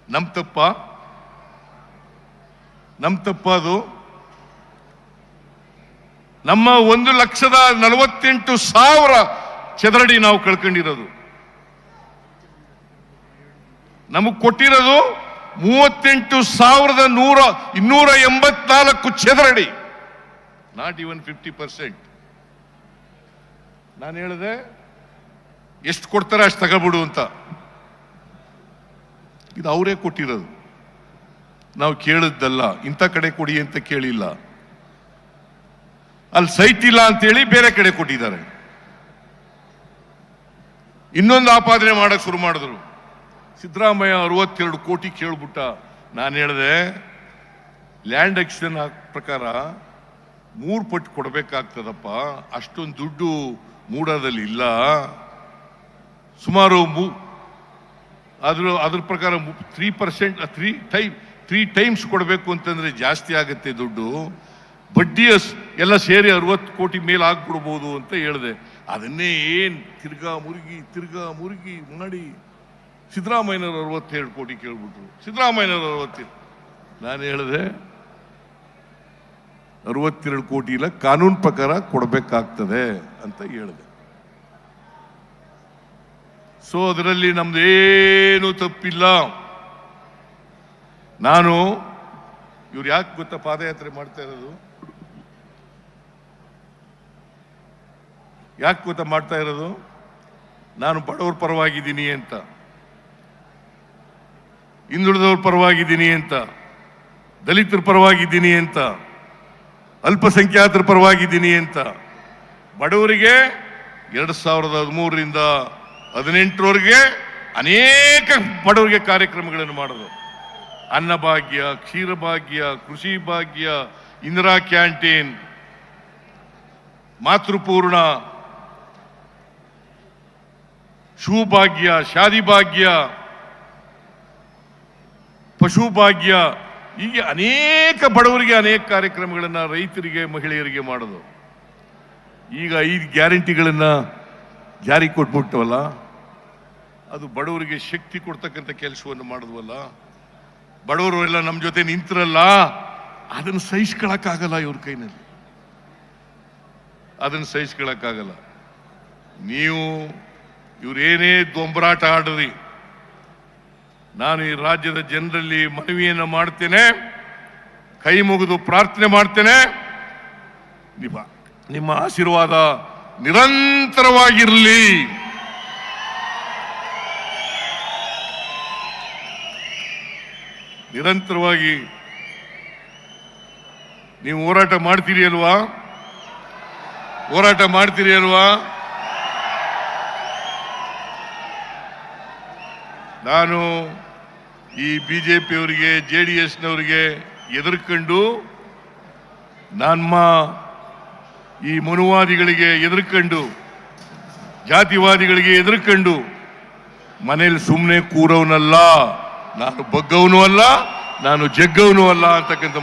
ನಮ್ ತಪ್ಪ ಅದು. ನಮ್ಮ 1,48,000 ಚದರಡಿ ನಾವು ಕಳ್ಕೊಂಡಿರೋದು. ನಮಗ್ ಕೊಟ್ಟಿರೋದು 38,284 ಚದರಡಿ, ನಾಟ್ ಇವನ್ 50%. ನಾನು ಹೇಳಿದೆ ಎಷ್ಟು ಕೊಡ್ತಾರೆ ಅಷ್ಟು ತಗೊಳ್ಬಿಡು ಅಂತ. ಇದು ಅವರೇ ಕೊಟ್ಟಿರೋದು, ನಾವು ಕೇಳಿದ್ದಲ್ಲ. ಇಂಥ ಕಡೆ ಕೊಡಿ ಅಂತ ಕೇಳಿಲ್ಲ. ಅಲ್ಲಿ ಸೈಟ್ ಇಲ್ಲ ಅಂತೇಳಿ ಬೇರೆ ಕಡೆ ಕೊಟ್ಟಿದ್ದಾರೆ. ಇನ್ನೊಂದು ಆಪಾದನೆ ಮಾಡಕ್ ಶುರು ಮಾಡಿದ್ರು. ಸಿದ್ದರಾಮಯ್ಯ 62 ಕೋಟಿ ಕೇಳ್ಬಿಟ್ಟ. ನಾನು ಹೇಳಿದೆ, ಲ್ಯಾಂಡ್ ಎಕ್ಸ್ಚೇಂಜ್ ಪ್ರಕಾರ 3 ಪಟ್ಟು ಕೊಡಬೇಕಾಗ್ತದಪ್ಪ, ಅಷ್ಟೊಂದು ದುಡ್ಡು ಮೂಡಾದಲ್ಲಿ ಇಲ್ಲ. ಸುಮಾರು ಅದ್ರ ಪ್ರಕಾರ 3% 3 ಟೈಮ್ಸ್ ಕೊಡಬೇಕು ಅಂತಂದ್ರೆ ಜಾಸ್ತಿ ಆಗುತ್ತೆ ದುಡ್ಡು. ಬಡ್ಡಿ ಎಲ್ಲ ಸೇರಿ 60 ಕೋಟಿ ಮೇಲೆ ಆಗ್ಬಿಡ್ಬೋದು ಅಂತ ಹೇಳಿದೆ. ಅದನ್ನೇ ತಿರ್ಗಾ ಮುರುಗಿ ಮಾಡಿ ಸಿದ್ದರಾಮಯ್ಯನವರು 67 ಕೋಟಿ ಕೇಳ್ಬಿಟ್ರು. ಸಿದ್ದರಾಮಯ್ಯನವರು 60. ನಾನು ಹೇಳಿದೆ 62 ಕೋಟಿ ಇಲ್ಲ, ಕಾನೂನು ಪ್ರಕಾರ ಕೊಡಬೇಕಾಗ್ತದೆ ಅಂತ ಹೇಳಿದೆ. ಸೊ ಅದರಲ್ಲಿ ನಮ್ದೇನು ತಪ್ಪಿಲ್ಲ. ನಾನು ಇವ್ರು ಯಾಕೆ ಗೊತ್ತಾ ಪಾದಯಾತ್ರೆ ಮಾಡ್ತಾ ಇರೋದು? ಯಾಕೆ ಗೊತ್ತಾ ಮಾಡ್ತಾ ಇರೋದು? ನಾನು ಬಡವ್ರ ಪರವಾಗಿದ್ದೀನಿ ಅಂತ, ಹಿಂದುಳಿದವ್ರ ಪರವಾಗಿದ್ದೀನಿ ಅಂತ, ದಲಿತರ ಪರವಾಗಿದ್ದೀನಿ ಅಂತ, ಅಲ್ಪಸಂಖ್ಯಾತರ ಪರವಾಗಿದ್ದೀನಿ ಅಂತ. ಬಡವರಿಗೆ 2013ರಿಂದ 2018ರವರೆಗೆ ಅನೇಕ ಬಡವರಿಗೆ ಕಾರ್ಯಕ್ರಮಗಳನ್ನು ಮಾಡೋದು. ಅನ್ನಭಾಗ್ಯ, ಕ್ಷೀರಭಾಗ್ಯ, ಕೃಷಿ ಭಾಗ್ಯ, ಇಂದಿರಾ ಕ್ಯಾಂಟೀನ್, ಮಾತೃಪೂರ್ಣ, ಶೂಭಾಗ್ಯ, ಶಾದಿ ಭಾಗ್ಯ, ಪಶು ಭಾಗ್ಯ, ಹೀಗೆ ಅನೇಕ ಬಡವರಿಗೆ ಅನೇಕ ಕಾರ್ಯಕ್ರಮಗಳನ್ನ, ರೈತರಿಗೆ, ಮಹಿಳೆಯರಿಗೆ ಮಾಡೋದು. ಈಗ 5 ಗ್ಯಾರಂಟಿಗಳನ್ನ ಜಾರಿ ಕೊಟ್ಬಿಟ್ಟವಲ್ಲ, ಅದು ಬಡವರಿಗೆ ಶಕ್ತಿ ಕೊಡ್ತಕ್ಕಂಥ ಕೆಲಸವನ್ನು ಮಾಡಿದ್ವಲ್ಲ. ಬಡವರು ಎಲ್ಲ ನಮ್ಮ ಜೊತೆ ನಿಂತಿರಲ್ಲ, ಅದನ್ನು ಸಹಿಸ್ಕೊಳಕ್ಕಾಗಲ್ಲ ಇವ್ರ ಕೈನಲ್ಲಿ, ಅದನ್ನು ಸಹಿಸ್ಕೊಳಕ್ಕಾಗಲ್ಲ. ನೀವು ಇವ್ರೇನೇ ದೊಂಬರಾಟ ಆಡ್ರಿ, ನಾನು ಈ ರಾಜ್ಯದ ಜನರಲ್ಲಿ ಮನವಿಯನ್ನು ಮಾಡ್ತೇನೆ, ಕೈ ಮುಗಿದು ಪ್ರಾರ್ಥನೆ ಮಾಡ್ತೇನೆ, ನಿಮ್ಮ ಆಶೀರ್ವಾದ ನಿರಂತರವಾಗಿರಲಿ. ನಿರಂತರವಾಗಿ ನೀವು ಹೋರಾಟ ಮಾಡ್ತೀರಿ ಅಲ್ವಾ? ಹೋರಾಟ ಮಾಡ್ತೀರಿ ಅಲ್ವಾ? ನಾನು ಈ ಬಿಜೆಪಿಯವರಿಗೆ, JDSನವರಿಗೆ ಎದುರ್ಕೊಂಡು, ನಮ್ಮ ಈ ಮನುವಾದಿಗಳಿಗೆ ಎದುರ್ಕೊಂಡು, ಜಾತಿವಾದಿಗಳಿಗೆ ಎದುರ್ಕೊಂಡು ಮನೇಲಿ ಸುಮ್ಮನೆ ಕೂರವನಲ್ಲ. ನಾನು ಬಗ್ಗವನು ಅಲ್ಲ, ನಾನು ಜಗ್ಗವನು ಅಲ್ಲ ಅಂತಕ್ಕಂಥ